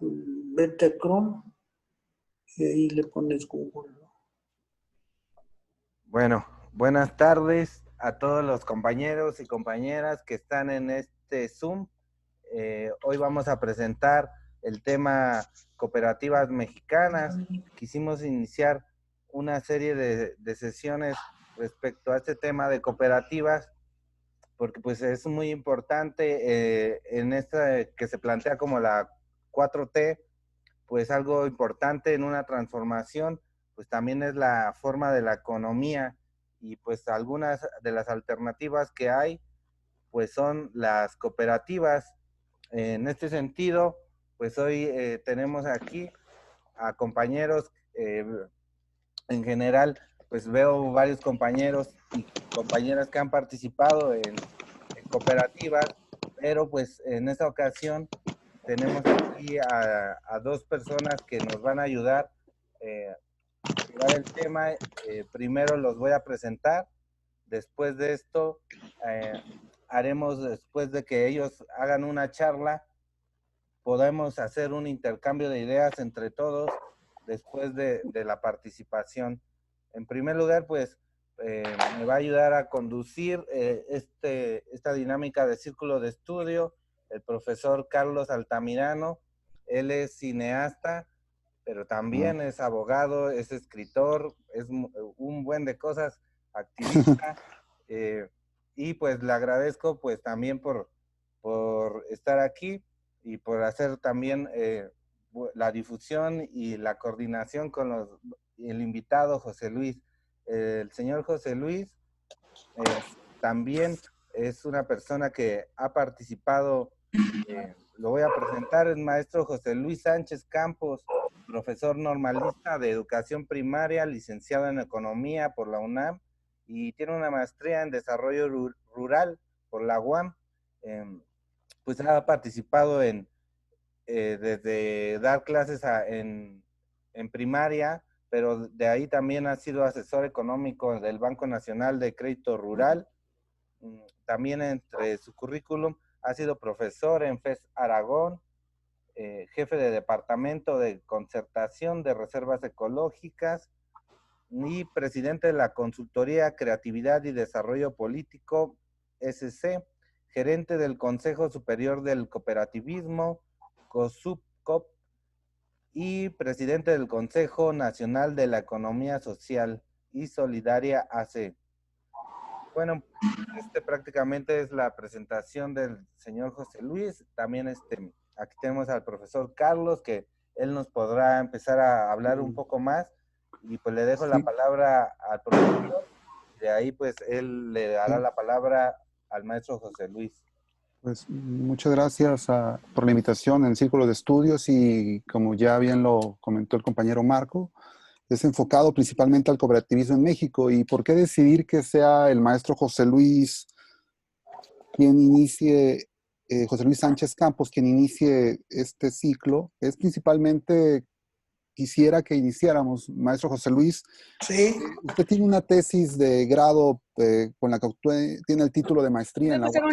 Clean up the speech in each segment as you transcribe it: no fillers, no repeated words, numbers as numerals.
vete a Chrome y ahí le pones Google, ¿no? Bueno, buenas tardes a todos los compañeros y compañeras que están en este Zoom. Hoy vamos a presentar el tema cooperativas mexicanas. Quisimos iniciar una serie de sesiones respecto a este tema de cooperativas, porque pues es muy importante en esta que se plantea como la 4T, pues algo importante en una transformación, pues también es la forma de la economía, y pues algunas de las alternativas que hay, pues son las cooperativas. En este sentido, pues hoy tenemos aquí a compañeros, en general, pues veo varios compañeros y compañeras que han participado en cooperativas, pero pues en esta ocasión tenemos aquí a dos personas que nos van a ayudar a llevar el tema. Primero los voy a presentar, después de esto haremos, después de que ellos hagan una charla, podemos hacer un intercambio de ideas entre todos después de la participación. En primer lugar, pues me va a ayudar a conducir esta dinámica de círculo de estudio el profesor Carlos Altamirano. Él es cineasta, pero también es abogado, es escritor, es un buen de cosas, activista, y pues le agradezco pues también por estar aquí y por hacer también la difusión y la coordinación con el invitado José Luis. El señor José Luis también es una persona que ha participado, lo voy a presentar, es maestro José Luis Sánchez Campos, profesor normalista de educación primaria, licenciado en economía por la UNAM y tiene una maestría en desarrollo rural por la UAM. Pues ha participado desde dar clases en primaria, pero de ahí también ha sido asesor económico del Banco Nacional de Crédito Rural. También entre su currículum ha sido profesor en FES Aragón, jefe de departamento de concertación de reservas ecológicas y presidente de la consultoría Creatividad y Desarrollo Político, SC, gerente del Consejo Superior del Cooperativismo, COSUPCOP, y presidente del Consejo Nacional de la Economía Social y Solidaria, AC. Bueno, prácticamente es la presentación del señor José Luis. También aquí tenemos al profesor Carlos, que él nos podrá empezar a hablar un poco más, y pues le dejo la palabra al profesor, y de ahí pues él le dará la palabra al maestro José Luis. Pues muchas gracias por la invitación en el Círculo de Estudios, y como ya bien lo comentó el compañero Marco, es enfocado principalmente al cooperativismo en México. ¿Y por qué decidir que sea el maestro José Luis quien inicie, José Luis Sánchez Campos, quien inicie este ciclo? Es principalmente, quisiera que iniciáramos, maestro José Luis. Sí. Usted tiene una tesis de grado con la que usted tiene el título de maestría en la UAM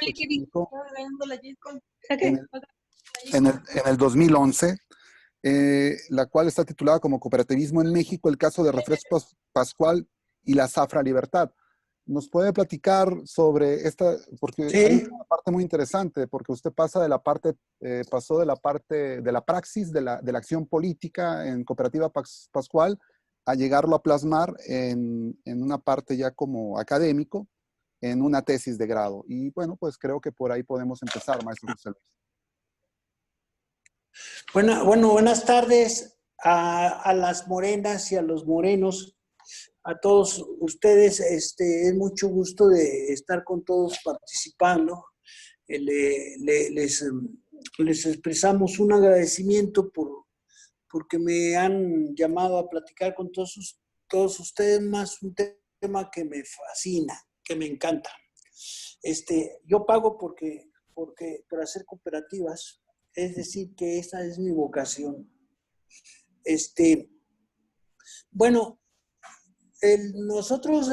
en el 2011, la cual está titulada como Cooperativismo en México, el caso de Refrescos Pascual y la Zafra Libertad. ¿Nos puede platicar sobre esta? Porque Sí. hay una parte muy interesante, porque usted pasó de la parte de la praxis de la acción política en Cooperativa Pascual a llegarlo a plasmar en una parte ya como académico, en una tesis de grado. Y bueno, pues creo que por ahí podemos empezar, maestro José Luis. Bueno, buenas tardes a las morenas y a los morenos, a todos ustedes. Es mucho gusto de estar con todos participando. Les expresamos un agradecimiento porque me han llamado a platicar con todos ustedes, más un tema que me fascina, que me encanta. Yo pago por hacer cooperativas. Es decir, que esa es mi vocación. Bueno, nosotros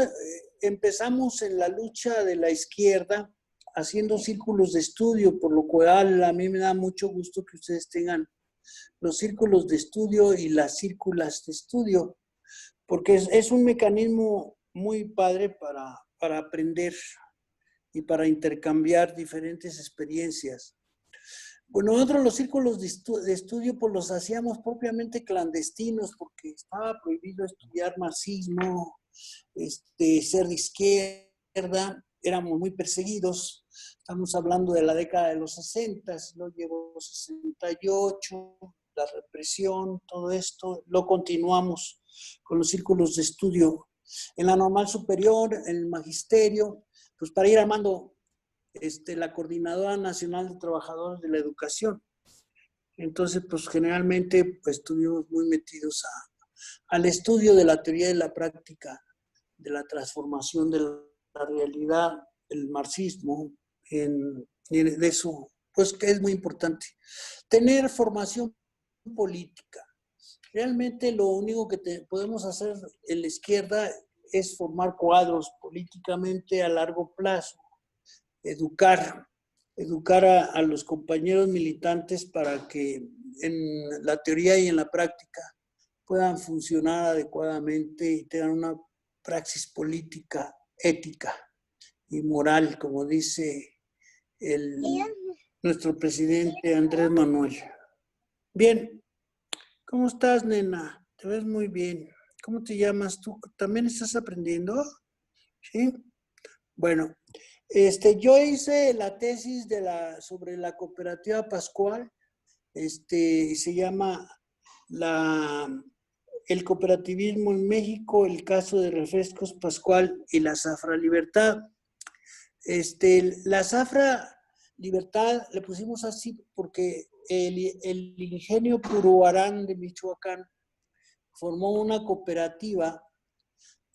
empezamos en la lucha de la izquierda haciendo círculos de estudio, por lo cual a mí me da mucho gusto que ustedes tengan los círculos de estudio y las círculas de estudio, porque es un mecanismo muy padre para aprender y para intercambiar diferentes experiencias. Bueno, nosotros los círculos de estudio pues los hacíamos propiamente clandestinos porque estaba prohibido estudiar marxismo, ser de izquierda, éramos muy perseguidos. Estamos hablando de la década de los 60, luego llegó 68, la represión, todo esto, lo continuamos con los círculos de estudio en la normal superior, en el magisterio, pues para ir armando la Coordinadora Nacional de Trabajadores de la Educación. Entonces, pues generalmente pues, estuvimos muy metidos al estudio de la teoría y la práctica, de la transformación de la realidad, el marxismo, de eso, pues que es muy importante. Tener formación política. Realmente lo único que podemos hacer en la izquierda es formar cuadros políticamente a largo plazo, educar a los compañeros militantes para que en la teoría y en la práctica puedan funcionar adecuadamente y tengan una praxis política, ética y moral, como dice nuestro presidente Andrés Manuel. Bien, ¿cómo estás, nena? Te ves muy bien. ¿Cómo te llamas tú? ¿También estás aprendiendo? ¿Sí? Bueno, yo hice la tesis sobre la cooperativa Pascual, se llama el cooperativismo en México, el caso de Refrescos Pascual y la Zafra Libertad. La Zafra Libertad le pusimos así porque el ingenio Puruarán de Michoacán formó una cooperativa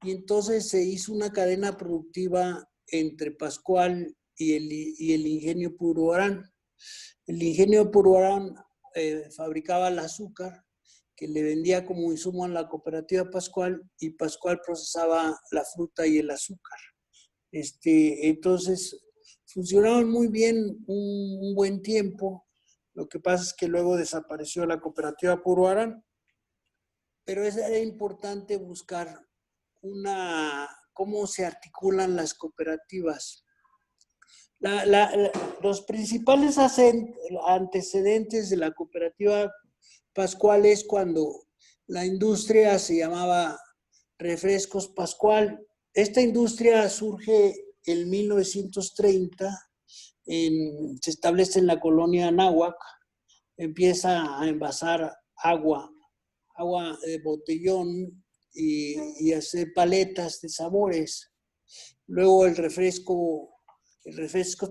y entonces se hizo una cadena productiva entre Pascual y el ingenio Puruarán. El ingenio Puruarán fabricaba el azúcar que le vendía como insumo a la cooperativa Pascual y Pascual procesaba la fruta y el azúcar. Entonces funcionaron muy bien un buen tiempo. Lo que pasa es que luego desapareció la cooperativa Puruarán, pero era importante buscar cómo se articulan las cooperativas. Los principales antecedentes de la cooperativa Pascual es cuando la industria se llamaba Refrescos Pascual. Esta industria surge en 1930, se establece en la colonia Anáhuac, empieza a envasar agua de botellón y hacer paletas de sabores. Luego el refresco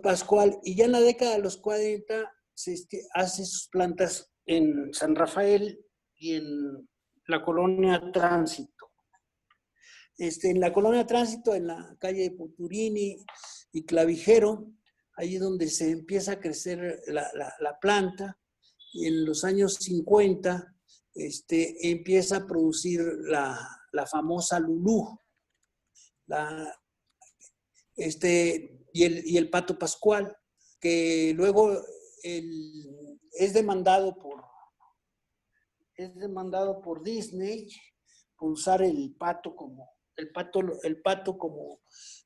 Pascual, y ya en la década de los 40 se hace sus plantas en San Rafael y en la colonia Tránsito. En la colonia Tránsito, en la calle Puturini y Clavijero, ahí donde se empieza a crecer la planta, y en los años 50 empieza a producir la famosa Lulú, y el Pato Pascual, que luego es demandado por Disney por usar el pato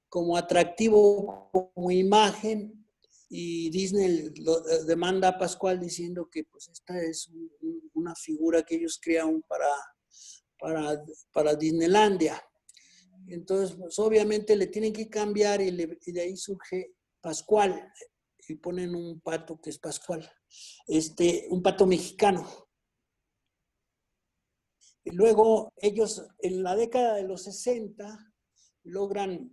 como atractivo, como imagen, y Disney lo demanda a Pascual diciendo que pues esta es una figura que ellos crearon para Disneylandia. Entonces, pues, obviamente le tienen que cambiar y de ahí surge Pascual y ponen un pato que es Pascual, un pato mexicano. Y luego ellos en la década de los 60 logran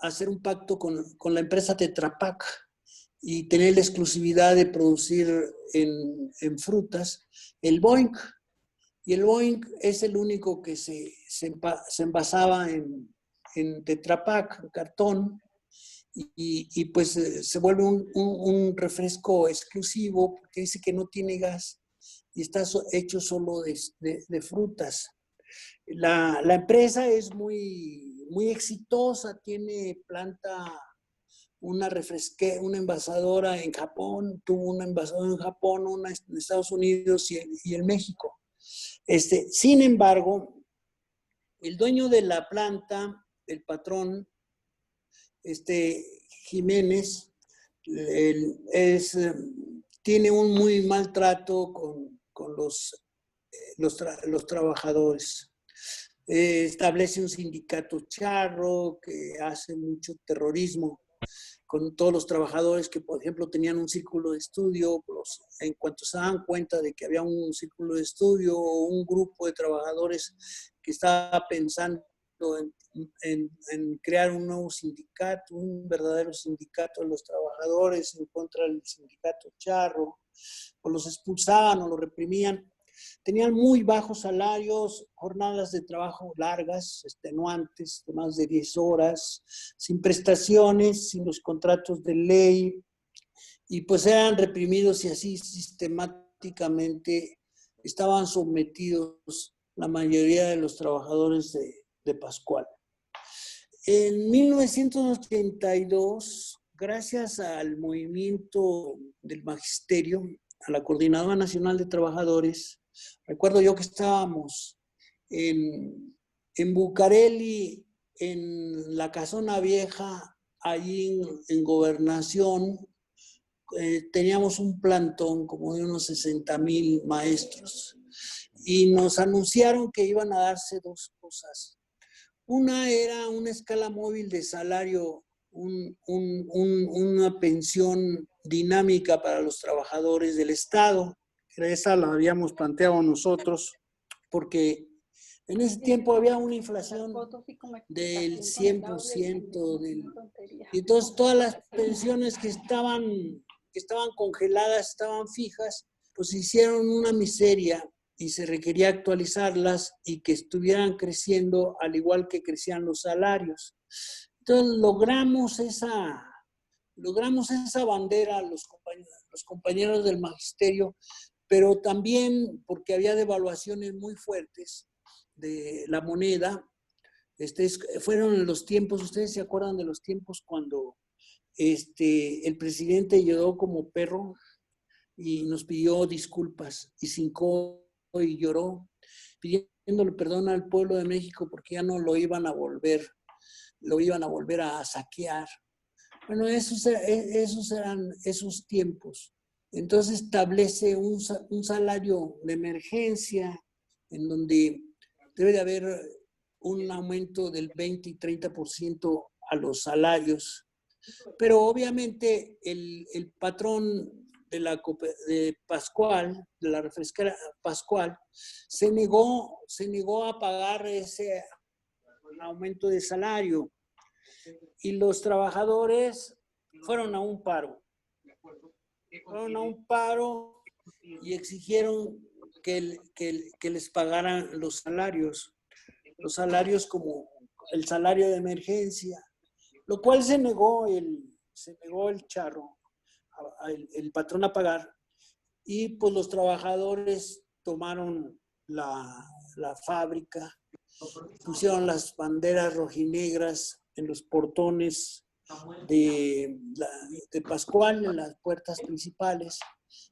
hacer un pacto con la empresa Tetra Pak y tener la exclusividad de producir en frutas el Boing. Y el Boing es el único que se envasaba en Tetra Pak, en cartón, y pues se vuelve un refresco exclusivo porque dice que no tiene gas y está hecho solo de frutas. La empresa es muy, muy exitosa, tiene una envasadora en Japón, tuvo una envasadora en Japón, una en Estados Unidos y en México. Sin embargo, el dueño de la planta, el patrón, Jiménez, tiene un muy mal trato con los trabajadores. Establece un sindicato charro que hace mucho terrorismo con todos los trabajadores que, por ejemplo, tenían un círculo de estudio. En cuanto se dan cuenta de que había un círculo de estudio o un grupo de trabajadores que estaba pensando en crear un nuevo sindicato, un verdadero sindicato de los trabajadores en contra del sindicato charro, o los expulsaban o los reprimían. Tenían muy bajos salarios, jornadas de trabajo largas, extenuantes, de más de 10 horas, sin prestaciones, sin los contratos de ley, y pues eran reprimidos y así sistemáticamente estaban sometidos la mayoría de los trabajadores de Pascual. En 1982, gracias al movimiento del magisterio, a la Coordinadora Nacional de Trabajadores, recuerdo yo que estábamos en Bucareli, en la Casona Vieja, allí en Gobernación, teníamos un plantón como de unos 60,000 maestros y nos anunciaron que iban a darse dos cosas. Una era una escala móvil de salario, una pensión dinámica para los trabajadores del Estado. Esa la habíamos planteado nosotros porque en ese tiempo había una inflación del 100%. Y entonces todas las pensiones que estaban congeladas, estaban fijas, pues hicieron una miseria y se requería actualizarlas y que estuvieran creciendo al igual que crecían los salarios. Entonces logramos esa bandera los compañeros del magisterio, pero también porque había devaluaciones muy fuertes de la moneda. Fueron los tiempos, ustedes se acuerdan de los tiempos cuando el presidente llegó como perro y nos pidió disculpas y se hincó y lloró, pidiéndole perdón al pueblo de México porque ya no lo iban a volver a saquear. Bueno, esos eran esos tiempos. Entonces establece un salario de emergencia en donde debe de haber un aumento del 20 y 30% a los salarios. Pero obviamente el patrón de Pascual, de la refresquera Pascual, se negó a pagar ese aumento de salario y los trabajadores fueron a un paro. Y exigieron que les pagaran los salarios como el salario de emergencia, lo cual se negó el charro, el patrón a pagar, y pues los trabajadores tomaron la fábrica, pusieron las banderas rojinegras en los portones de Pascual, en las puertas principales,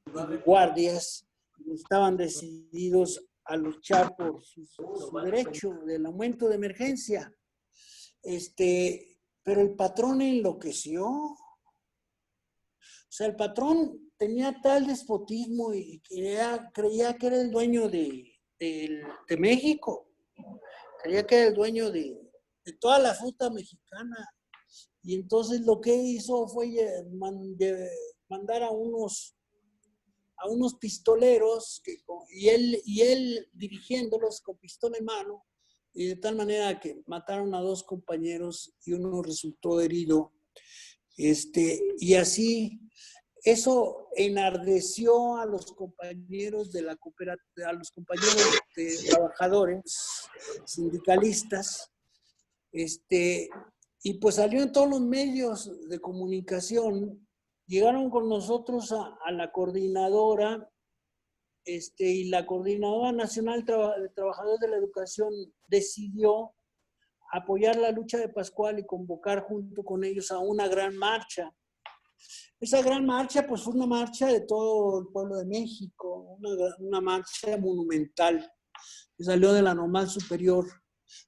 y guardias estaban decididos a luchar por su derecho del aumento de emergencia. Pero el patrón enloqueció. O sea, el patrón tenía tal despotismo y creía que era el dueño de México. Creía que era el dueño de toda la fruta mexicana. Y entonces lo que hizo fue mandar a unos pistoleros y él dirigiéndolos con pistola en mano, y de tal manera que mataron a 2 compañeros y uno resultó herido. Y así, eso enardeció a los compañeros de la cooperativa, a los compañeros de trabajadores, sindicalistas, y pues salió en todos los medios de comunicación. Llegaron con nosotros a la coordinadora, y la Coordinadora Nacional de Trabajadores de la Educación decidió apoyar la lucha de Pascual y convocar junto con ellos a una gran marcha. Esa gran marcha, pues fue una marcha de todo el pueblo de México, una marcha monumental, que salió de la Normal Superior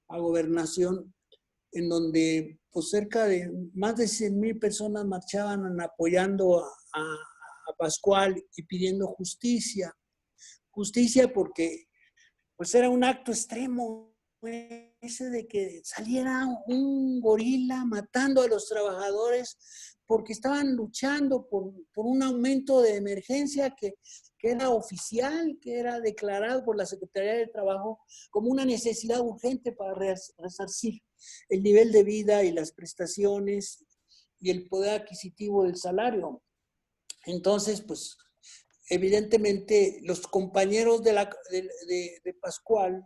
a Gobernación, en donde pues cerca de más de 100,000 personas marchaban apoyando a Pascual y pidiendo justicia. Justicia porque pues era un acto extremo, ese de que saliera un gorila matando a los trabajadores porque estaban luchando por un aumento de emergencia que era oficial, que era declarado por la Secretaría de Trabajo como una necesidad urgente para resarcir el nivel de vida y las prestaciones y el poder adquisitivo del salario. Entonces, pues, evidentemente, los compañeros de Pascual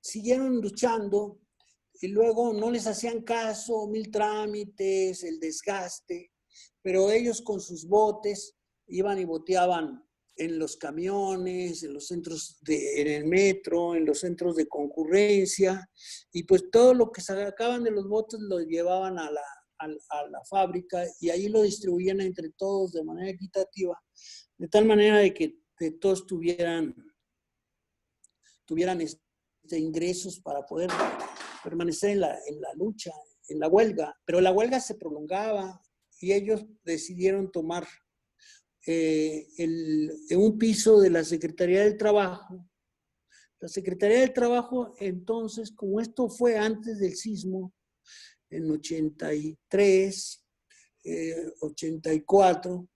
siguieron luchando y luego no les hacían caso, 1000 trámites, el desgaste, pero ellos con sus botes iban y boteaban en los camiones, en los centros, en el metro, en los centros de concurrencia, y pues todo lo que sacaban de los botes lo llevaban a la fábrica y ahí lo distribuían entre todos de manera equitativa, de tal manera de que todos tuvieran ingresos para poder permanecer en la lucha, en la huelga. Pero la huelga se prolongaba y ellos decidieron tomar un piso de la Secretaría del Trabajo. La Secretaría del Trabajo, entonces, como esto fue antes del sismo, en 83, 84,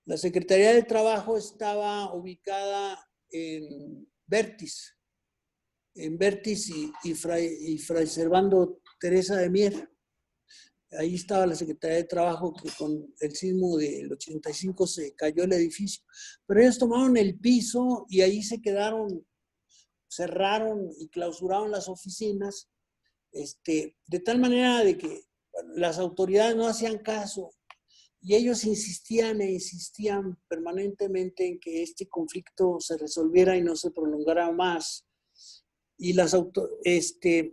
la Secretaría del Trabajo estaba ubicada en Vértiz y Fray Servando Teresa de Mier. Ahí estaba la Secretaría de Trabajo, que con el sismo del 85 se cayó el edificio. Pero ellos tomaron el piso y ahí se quedaron, cerraron y clausuraron las oficinas, de tal manera de que las autoridades no hacían caso y ellos insistían e insistían permanentemente en que este conflicto se resolviera y no se prolongara más. Y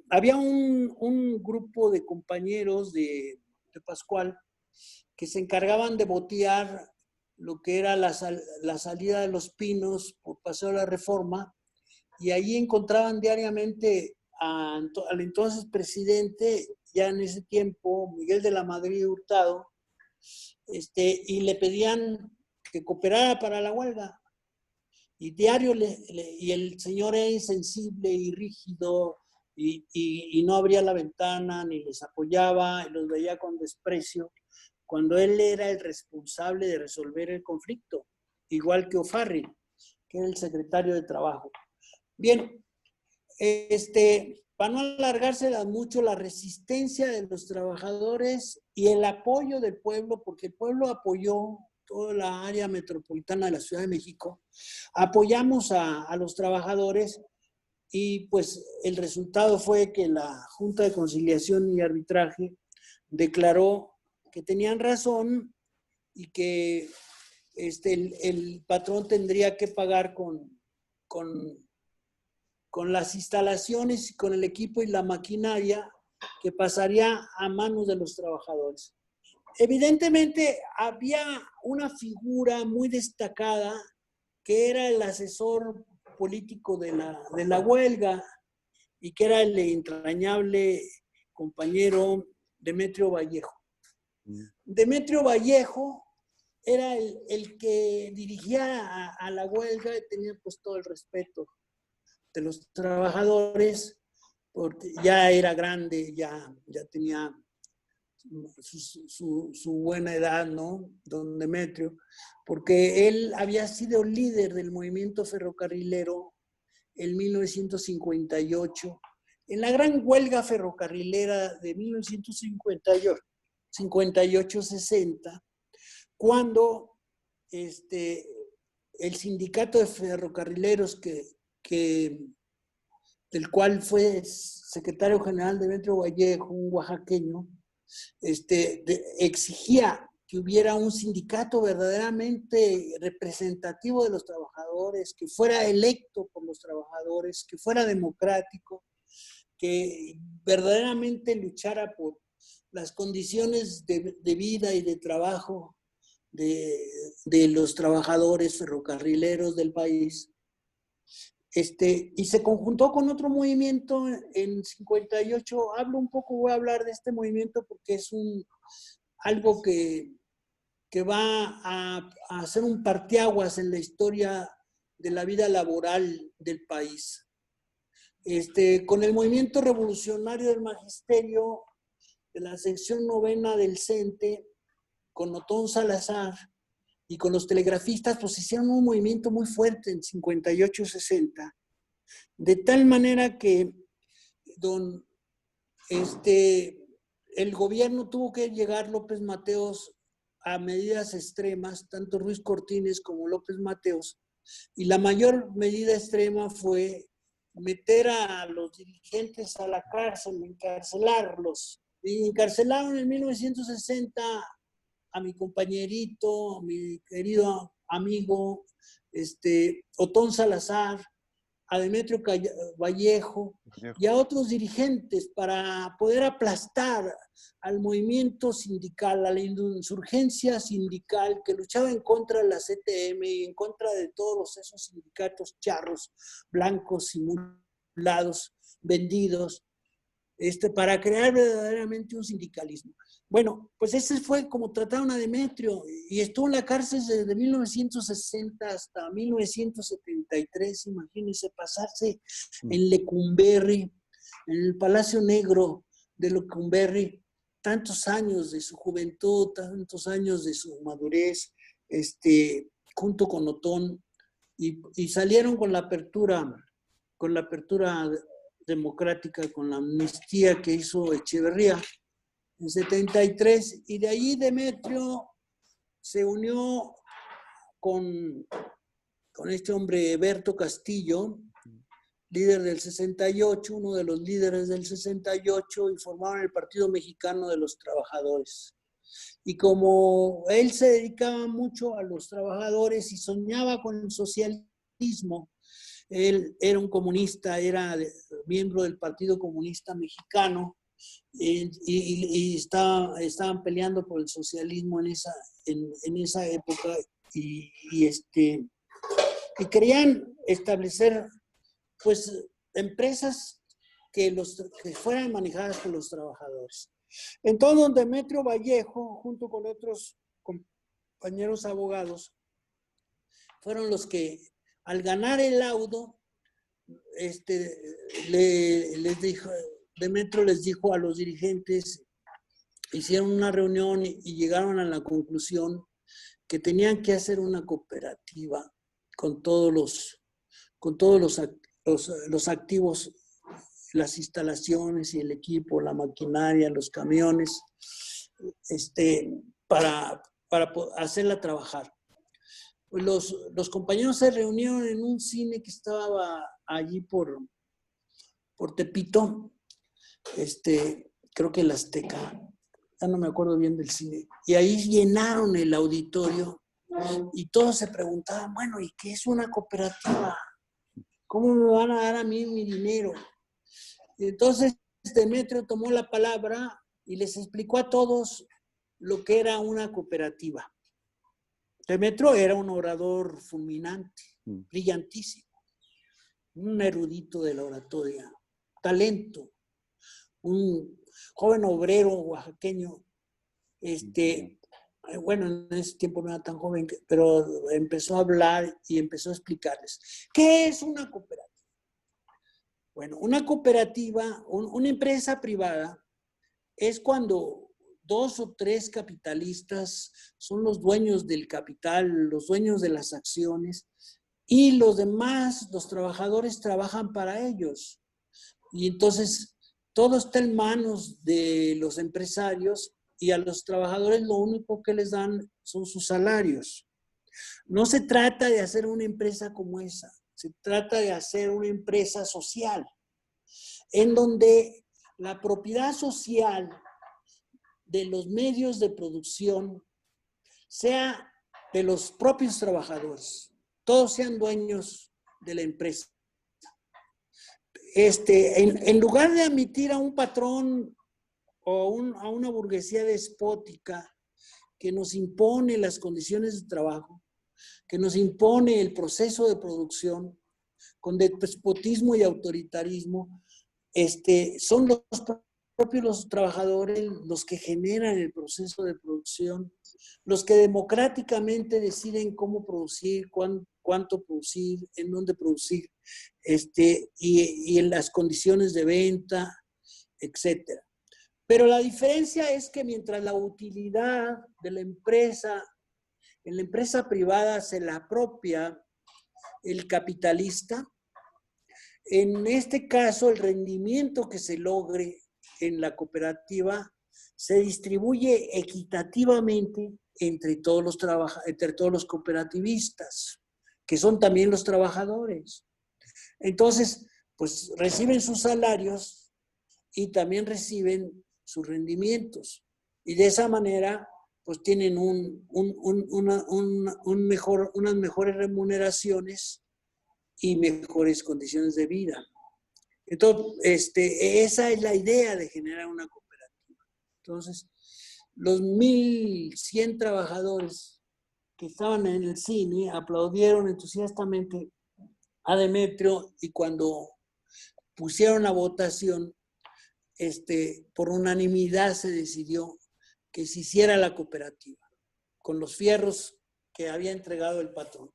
había un grupo de compañeros de Pascual que se encargaban de botear lo que era la salida de Los Pinos por Paseo de la Reforma, y ahí encontraban diariamente al entonces presidente, ya en ese tiempo, Miguel de la Madrid Hurtado, y le pedían que cooperara para la huelga. Y diario, y el señor era insensible y rígido, y no abría la ventana, ni les apoyaba, y los veía con desprecio, cuando él era el responsable de resolver el conflicto, igual que O'Farrill, que era el secretario de Trabajo. Bien, para no alargársela mucho, la resistencia de los trabajadores y el apoyo del pueblo, porque el pueblo apoyó toda la área metropolitana de la Ciudad de México, apoyamos a los trabajadores y pues el resultado fue que la Junta de Conciliación y Arbitraje declaró que tenían razón y que el patrón tendría que pagar con las instalaciones, con el equipo y la maquinaria que pasaría a manos de los trabajadores. Evidentemente había una figura muy destacada que era el asesor político de la huelga y que era el entrañable compañero Demetrio Vallejo. Demetrio Vallejo era el que dirigía a la huelga y tenía pues todo el respeto de los trabajadores, porque ya era grande, ya tenía su buena edad, ¿no? Don Demetrio, porque él había sido líder del movimiento ferrocarrilero en 1958, en la gran huelga ferrocarrilera de 1958-60, cuando el sindicato de ferrocarrileros del cual fue secretario general Demetrio Vallejo, un oaxaqueño, exigía que hubiera un sindicato verdaderamente representativo de los trabajadores, que fuera electo por los trabajadores, que fuera democrático. que verdaderamente luchara por las condiciones de vida y de trabajo de los trabajadores ferrocarrileros del país. Y se conjuntó con otro movimiento en 58. Voy a hablar de este movimiento porque es algo que va a hacer un parteaguas en la historia de la vida laboral del país. Con el movimiento revolucionario del magisterio de la sección 9ª del CENTE, con Otón Salazar y con los telegrafistas, pues hicieron un movimiento muy fuerte en 58-60, de tal manera que el gobierno tuvo que llegar, López Mateos, a medidas extremas, tanto Ruiz Cortines como López Mateos, y la mayor medida extrema fue meter a los dirigentes a la cárcel, encarcelarlos. Y encarcelaron en 1960 a mi compañerito, a mi querido amigo, Otón Salazar, a Demetrio Vallejo y a otros dirigentes para poder aplastar al movimiento sindical, a la insurgencia sindical que luchaba en contra de la CTM y en contra de todos esos sindicatos charros, blancos, simulados, vendidos, para crear verdaderamente un sindicalismo. Bueno, pues ese fue como trataron a Demetrio y estuvo en la cárcel desde 1960 hasta 1973, imagínense, pasarse en Lecumberri, en el Palacio Negro de Lecumberri, tantos años de su juventud, tantos años de su madurez, junto con Otón, y salieron con la apertura democrática, con la amnistía que hizo Echeverría en 73, y de ahí Demetrio se unió con este hombre Berto Castillo, líder del 68, uno de los líderes del 68, y formaron el Partido Mexicano de los Trabajadores. Y como él se dedicaba mucho a los trabajadores y soñaba con el socialismo, él era un comunista, era miembro del Partido Comunista Mexicano, y estaban peleando por el socialismo en esa época, y querían establecer pues empresas que fueran manejadas por los trabajadores. Entonces, don Demetrio Vallejo, junto con otros compañeros abogados, fueron los que, al ganar el laudo, Demetrio les dijo a los dirigentes, hicieron una reunión y llegaron a la conclusión que tenían que hacer una cooperativa con todos los activos, las instalaciones y el equipo, la maquinaria, los camiones, para hacerla trabajar. Pues los compañeros se reunieron en un cine que estaba allí por Tepito, creo que el Azteca, ya no me acuerdo bien del cine, y ahí llenaron el auditorio y todos se preguntaban, bueno, ¿y qué es una cooperativa? ¿Cómo me van a dar a mí mi dinero? Y entonces Demetrio tomó la palabra y les explicó a todos lo que era una cooperativa. Demetrio era un orador fulminante, brillantísimo, un erudito de la oratoria, talento, un joven obrero oaxaqueño, bueno, en ese tiempo no era tan joven, pero empezó a hablar y empezó a explicarles, ¿qué es una cooperativa? Bueno, una cooperativa, una empresa privada, es cuando 2 o 3 capitalistas son los dueños del capital, los dueños de las acciones, y los demás, los trabajadores, trabajan para ellos. Y entonces todo está en manos de los empresarios, y a los trabajadores lo único que les dan son sus salarios. No se trata de hacer una empresa como esa, se trata de hacer una empresa social, en donde la propiedad social de los medios de producción sea de los propios trabajadores, todos sean dueños de la empresa. En lugar de admitir a un patrón o a una burguesía despótica que nos impone las condiciones de trabajo, que nos impone el proceso de producción, con despotismo y autoritarismo, son los propios los trabajadores los que generan el proceso de producción, los que democráticamente deciden cómo producir, cuánto producir, en dónde producir, y en las condiciones de venta, etcétera. Pero la diferencia es que mientras la utilidad de la empresa, en la empresa privada se la apropia el capitalista, en este caso el rendimiento que se logre en la cooperativa se distribuye equitativamente entre todos los cooperativistas, que son también los trabajadores. Entonces, pues reciben sus salarios y también reciben sus rendimientos. Y de esa manera, pues tienen unas mejores remuneraciones y mejores condiciones de vida. Entonces, esa es la idea de generar una cooperativa. Entonces, los 1,100 trabajadores que estaban en el cine aplaudieron entusiastamente a Demetrio, y cuando pusieron a votación, por unanimidad se decidió que se hiciera la cooperativa con los fierros que había entregado el patrón.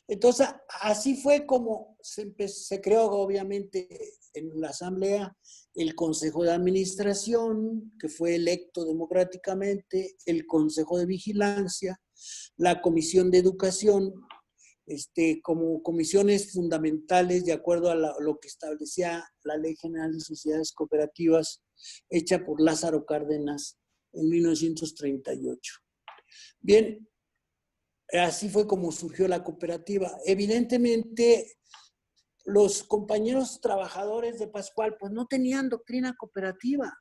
Entonces, así fue como se creó, obviamente, en la asamblea el Consejo de Administración, que fue electo democráticamente, el Consejo de Vigilancia, la Comisión de Educación, como comisiones fundamentales de acuerdo a lo que establecía la Ley General de Sociedades Cooperativas, hecha por Lázaro Cárdenas en 1938. Bien, así fue como surgió la cooperativa. Evidentemente, los compañeros trabajadores de Pascual pues no tenían doctrina cooperativa,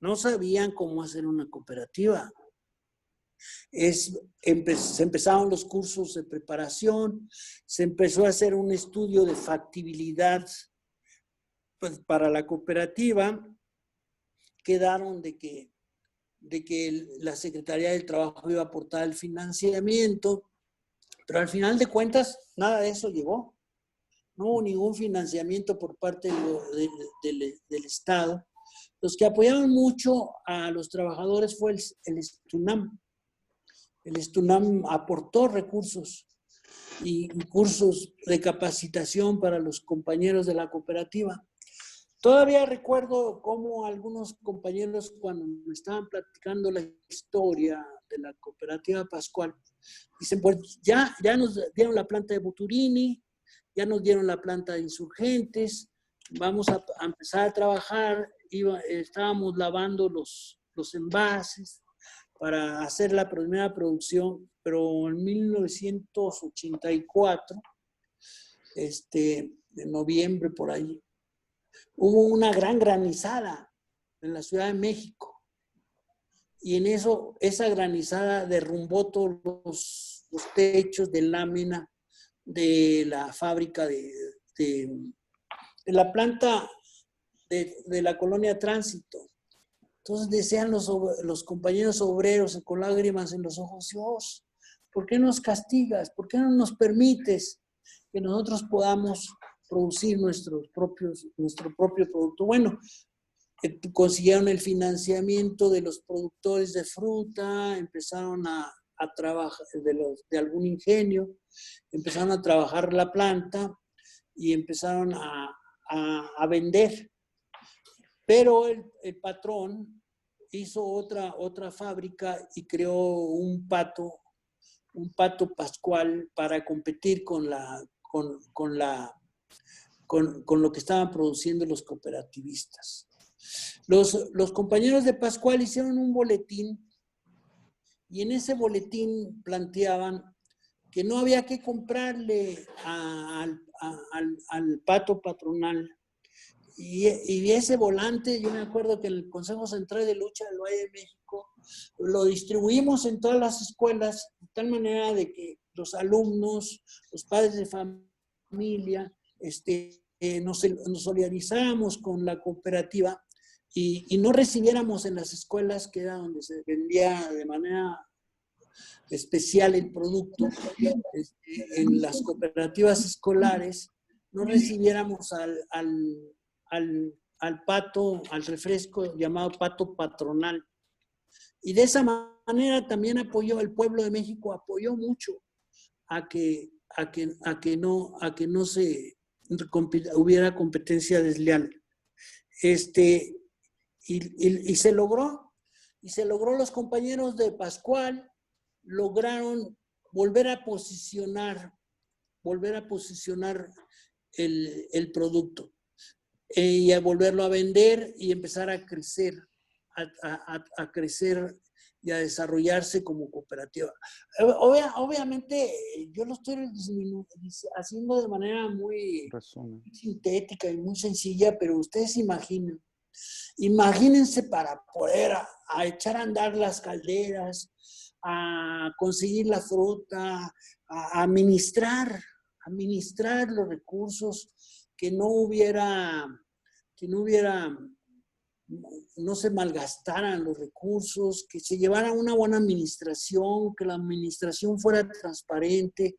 no sabían cómo hacer una cooperativa. Se empezaron los cursos de preparación, se empezó a hacer un estudio de factibilidad pues, para la cooperativa. Quedaron de que la Secretaría del Trabajo iba a aportar el financiamiento, pero al final de cuentas nada de eso llegó. No hubo ningún financiamiento por parte del Estado. Los que apoyaron mucho a los trabajadores fue el STUNAM. El STUNAM aportó recursos y cursos de capacitación para los compañeros de la cooperativa. Todavía recuerdo cómo algunos compañeros, cuando me estaban platicando la historia de la cooperativa Pascual, dicen, pues ya nos dieron la planta de Buturini, ya nos dieron la planta de Insurgentes, vamos a empezar a trabajar, estábamos lavando los envases para hacer la primera producción, pero en 1984, en noviembre por ahí, hubo una gran granizada en la Ciudad de México. Y en eso, esa granizada derrumbó todos los techos de lámina de la fábrica de la planta de la colonia Tránsito. Entonces decían los compañeros obreros con lágrimas en los ojos, Dios, ¿por qué nos castigas? ¿Por qué no nos permites que nosotros podamos producir nuestro propio producto? Bueno, consiguieron el financiamiento de los productores de fruta, empezaron a trabajar de algún ingenio, empezaron a trabajar la planta y empezaron a vender. Pero el patrón hizo otra fábrica y creó un pato Pascual para competir con lo que estaban produciendo los cooperativistas. Los compañeros de Pascual hicieron un boletín y en ese boletín planteaban que no había que comprarle al pato patronal. Y ese volante, yo me acuerdo que el Consejo Central de Lucha del Valle de México lo distribuimos en todas las escuelas de tal manera de que los alumnos, los padres de familia, nos solidarizáramos con la cooperativa y no recibiéramos en las escuelas, que era donde se vendía de manera especial el producto, en las cooperativas escolares, no recibiéramos al pato, al refresco llamado pato patronal. Y de esa manera también el pueblo de México apoyó mucho a que no hubiera competencia desleal. Y se logró, los compañeros de Pascual lograron volver a posicionar el producto y a volverlo a vender y empezar a crecer, a crecer y a desarrollarse como cooperativa. Obviamente, yo lo estoy haciendo de manera muy sintética y muy sencilla, pero ustedes imagínense para poder a echar a andar las calderas, a conseguir la fruta, a administrar los recursos, que no se malgastaran los recursos, que se llevara una buena administración, que la administración fuera transparente,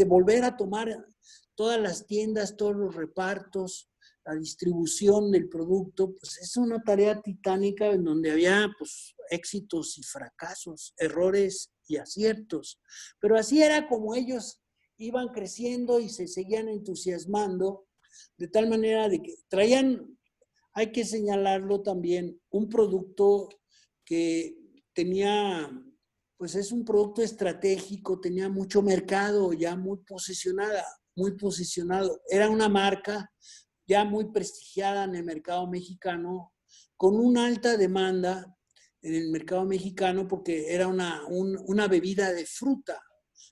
volver a tomar todas las tiendas, todos los repartos, la distribución del producto, pues es una tarea titánica en donde había pues éxitos y fracasos, errores y aciertos. Pero así era como ellos iban creciendo y se seguían entusiasmando, de tal manera de que traían, hay que señalarlo también, un producto que tenía, pues es un producto estratégico, tenía mucho mercado ya muy posicionado. Era una marca ya muy prestigiada en el mercado mexicano, con una alta demanda en el mercado mexicano porque era una bebida de fruta,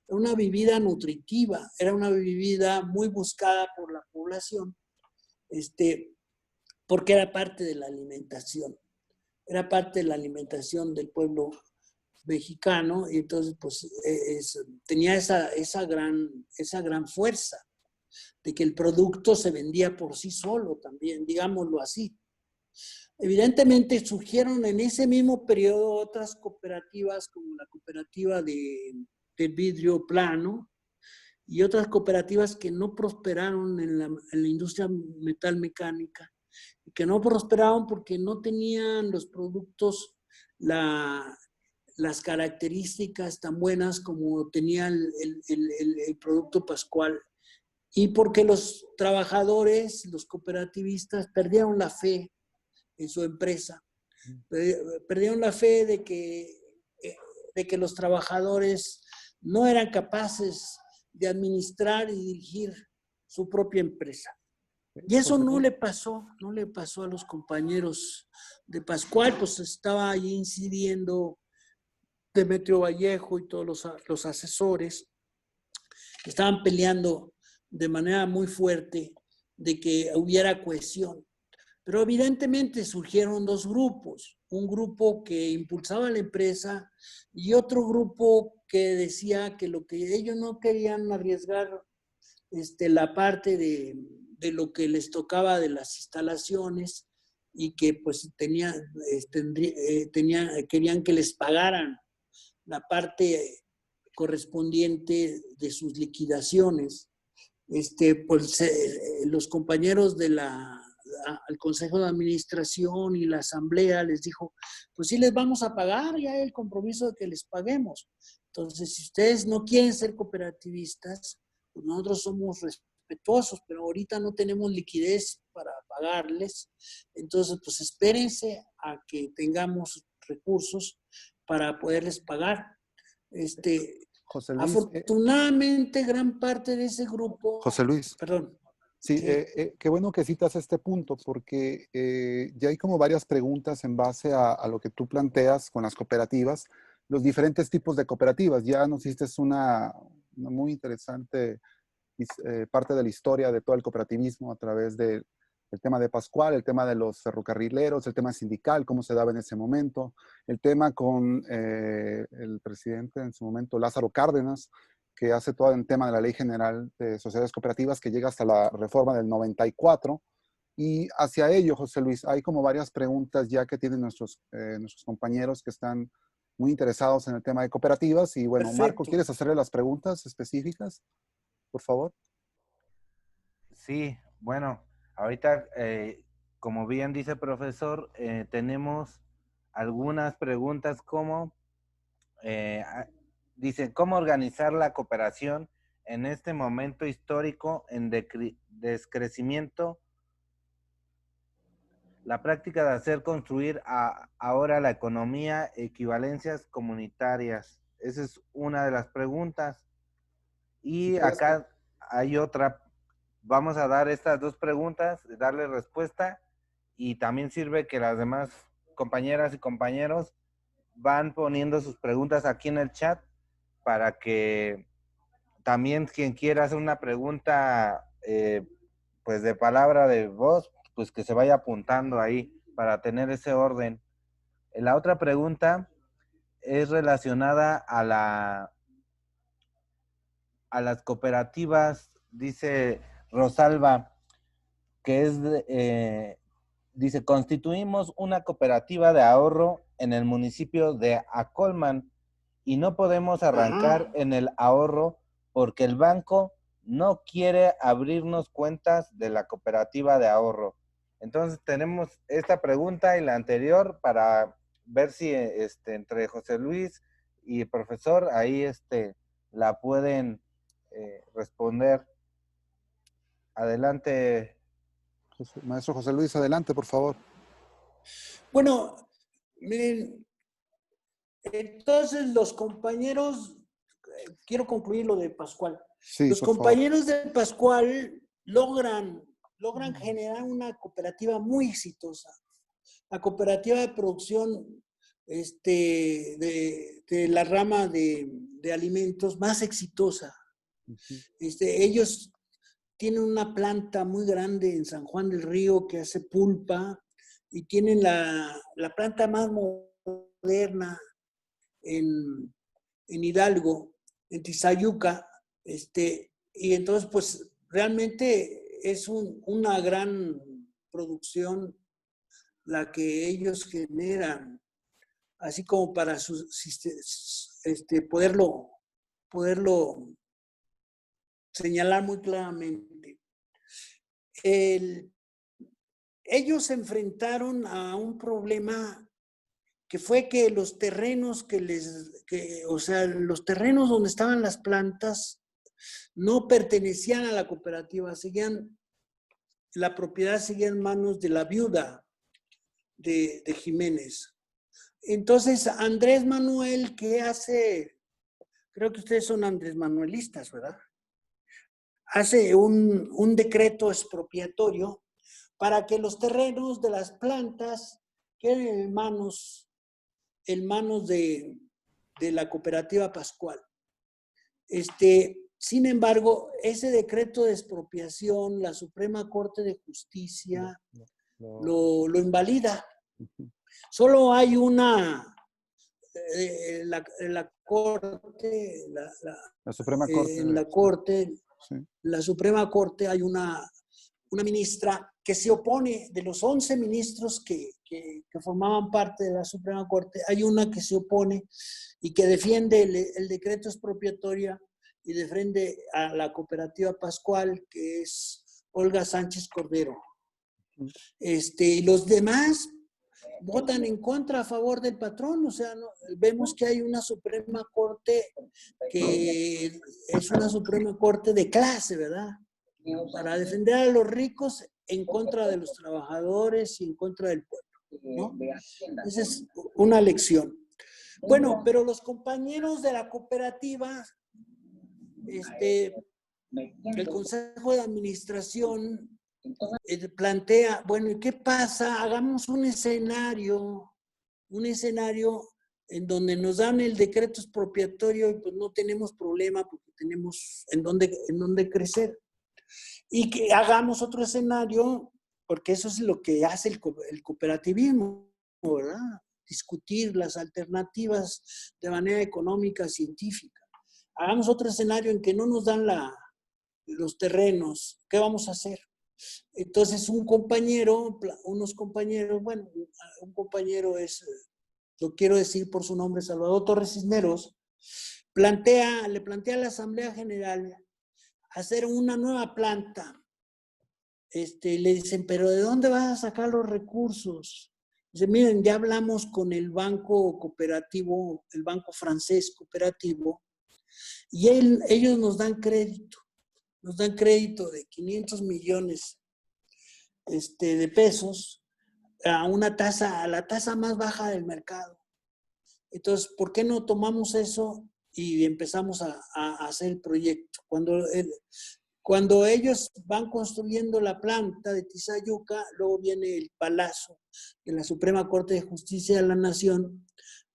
una bebida nutritiva, era una bebida muy buscada por la población, porque era parte de la alimentación. Era parte de la alimentación del pueblo mexicano y entonces pues tenía esa gran fuerza de que el producto se vendía por sí solo también, digámoslo así. Evidentemente surgieron en ese mismo periodo otras cooperativas como la cooperativa de vidrio plano y otras cooperativas que no prosperaron en la industria metalmecánica, y que no prosperaron porque no tenían los productos, las características tan buenas como tenía el producto Pascual, y porque los trabajadores, los cooperativistas, perdieron la fe en su empresa. Perdieron la fe de que los trabajadores no eran capaces de administrar y dirigir su propia empresa. Y eso no le pasó a los compañeros de Pascual, pues estaba ahí incidiendo Demetrio Vallejo y todos los asesores, estaban peleando de manera muy fuerte de que hubiera cohesión. Pero evidentemente surgieron dos grupos, un grupo que impulsaba la empresa y otro grupo que decía que lo que ellos no querían arriesgar la parte de lo que les tocaba de las instalaciones y que pues querían que les pagaran la parte correspondiente de sus liquidaciones. Pues los compañeros al Consejo de Administración y la Asamblea les dijo, pues sí les vamos a pagar, ya hay el compromiso de que les paguemos. Entonces, si ustedes no quieren ser cooperativistas, pues nosotros somos respetuosos, pero ahorita no tenemos liquidez para pagarles. Entonces, pues espérense a que tengamos recursos para poderles pagar. José Luis, afortunadamente, gran parte de ese grupo... José Luis. Perdón. Sí, qué bueno que citas este punto, porque ya hay como varias preguntas en base a lo que tú planteas con las cooperativas, los diferentes tipos de cooperativas. Ya nos hiciste una muy interesante parte de la historia de todo el cooperativismo a través del tema de Pascual, el tema de los ferrocarrileros, el tema sindical, cómo se daba en ese momento, el tema con el presidente en su momento, Lázaro Cárdenas, que hace todo el tema de la Ley General de Sociedades Cooperativas, que llega hasta la reforma del 94. Y hacia ello, José Luis, hay como varias preguntas ya que tienen nuestros compañeros que están muy interesados en el tema de cooperativas. Y bueno, Marco, Perfecto. ¿quieres hacerle las preguntas específicas, por favor? Sí, bueno, ahorita, como bien dice el profesor, tenemos algunas preguntas como, dice, ¿cómo organizar la cooperación en este momento histórico en descrecimiento? La práctica de hacer construir ahora la economía, equivalencias comunitarias. Esa es una de las preguntas. Y acá hay otra. Vamos a dar estas dos preguntas, darle respuesta, y también sirve que las demás compañeras y compañeros van poniendo sus preguntas aquí en el chat para que también quien quiera hacer una pregunta pues de palabra de voz, pues que se vaya apuntando ahí para tener ese orden. La otra pregunta es relacionada a las cooperativas, dice Rosalba, que es, dice, constituimos una cooperativa de ahorro en el municipio de Acolman y no podemos arrancar en el ahorro porque el banco no quiere abrirnos cuentas de la cooperativa de ahorro. Entonces tenemos esta pregunta y la anterior para ver si entre José Luis y el profesor ahí la pueden responder. Adelante. Maestro José Luis, adelante, por favor. Bueno, miren, entonces los compañeros, quiero concluir lo de Pascual. Sí, Los por favor. compañeros de Pascual logran generar una cooperativa muy exitosa. La cooperativa de producción de la rama de alimentos más exitosa. Ellos tienen una planta muy grande en San Juan del Río que hace pulpa y tienen la planta más moderna en Hidalgo, en Tizayuca, y entonces pues realmente es una gran producción la que ellos generan, así como para poderlo señalar muy claramente. Ellos se enfrentaron a un problema que fue que los terrenos los terrenos donde estaban las plantas no pertenecían a la cooperativa, la propiedad seguía en manos de la viuda de Jiménez. Entonces, Andrés Manuel, ¿qué hace? Creo que ustedes son Andrés Manuelistas, ¿verdad? Hace un decreto expropiatorio para que los terrenos de las plantas queden en manos de la cooperativa Pascual. Sin embargo, ese decreto de expropiación, la Suprema Corte de Justicia lo invalida. Solo hay una, la Corte, la Suprema Corte. En la Corte, sí. La Suprema Corte, hay una ministra que se opone, de los 11 ministros que formaban parte de la Suprema Corte, hay una que se opone y que defiende el decreto expropiatorio y defiende a la cooperativa Pascual, que es Olga Sánchez Cordero. Y los demás votan en contra, a favor del patrón. O sea, vemos que hay una Suprema Corte que es una Suprema Corte de clase, ¿verdad? Para defender a los ricos en contra de los trabajadores y en contra del pueblo, ¿no? Esa es una lección. Bueno, pero los compañeros de la cooperativa, el Consejo de Administración plantea, bueno, ¿y qué pasa? Hagamos un escenario en donde nos dan el decreto expropiatorio y pues no tenemos problema porque tenemos en dónde crecer. Y que hagamos otro escenario, porque eso es lo que hace el cooperativismo, ¿verdad? Discutir las alternativas de manera económica, científica. hagamos otro escenario en que no nos dan los terrenos, ¿qué vamos a hacer? Entonces unos compañeros, bueno, un compañero es, lo quiero decir por su nombre, Salvador Torres Cisneros, le plantea a la Asamblea General hacer una nueva planta. Le dicen, pero ¿de dónde vas a sacar los recursos? Dice, miren, ya hablamos con el banco cooperativo, el banco francés cooperativo, y ellos nos dan crédito de 500 millones de pesos a la tasa más baja del mercado. Entonces, ¿por qué no tomamos eso y empezamos a hacer el proyecto? Cuando ellos van construyendo la planta de Tizayuca, luego viene el palazo de la Suprema Corte de Justicia de la Nación,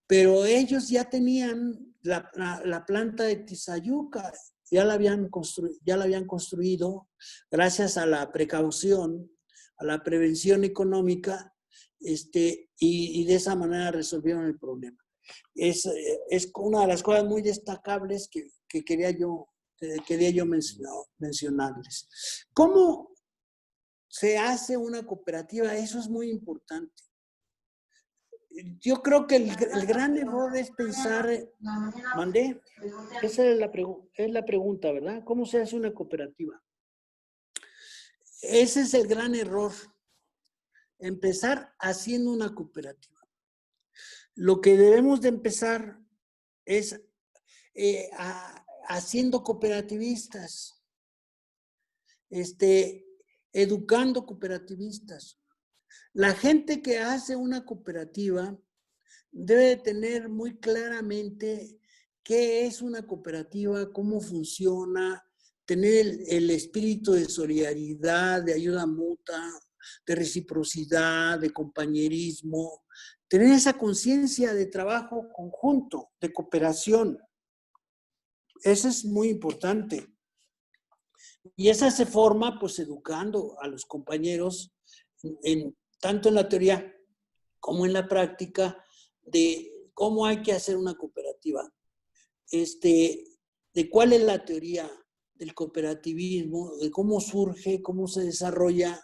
pero ellos ya tenían la planta de Tizayuca, ya la habían construido gracias a la precaución, a la prevención económica, y de esa manera resolvieron el problema. Es una de las cosas muy destacables que quería yo mencionarles. ¿Cómo se hace una cooperativa? Eso es muy importante. Yo creo que el gran error es pensar, ¿mandé? Esa es la pregunta, ¿verdad? ¿Cómo se hace una cooperativa? Ese es el gran error, empezar haciendo una cooperativa. Lo que debemos de empezar es haciendo cooperativistas, educando cooperativistas. La gente que hace una cooperativa debe tener muy claramente qué es una cooperativa, cómo funciona, tener el espíritu de solidaridad, de ayuda mutua, de reciprocidad, de compañerismo, tener esa conciencia de trabajo conjunto, de cooperación. Eso es muy importante. Y esa se forma pues educando a los compañeros tanto en la teoría como en la práctica de cómo hay que hacer una cooperativa. De cuál es la teoría del cooperativismo, de cómo surge, cómo se desarrolla,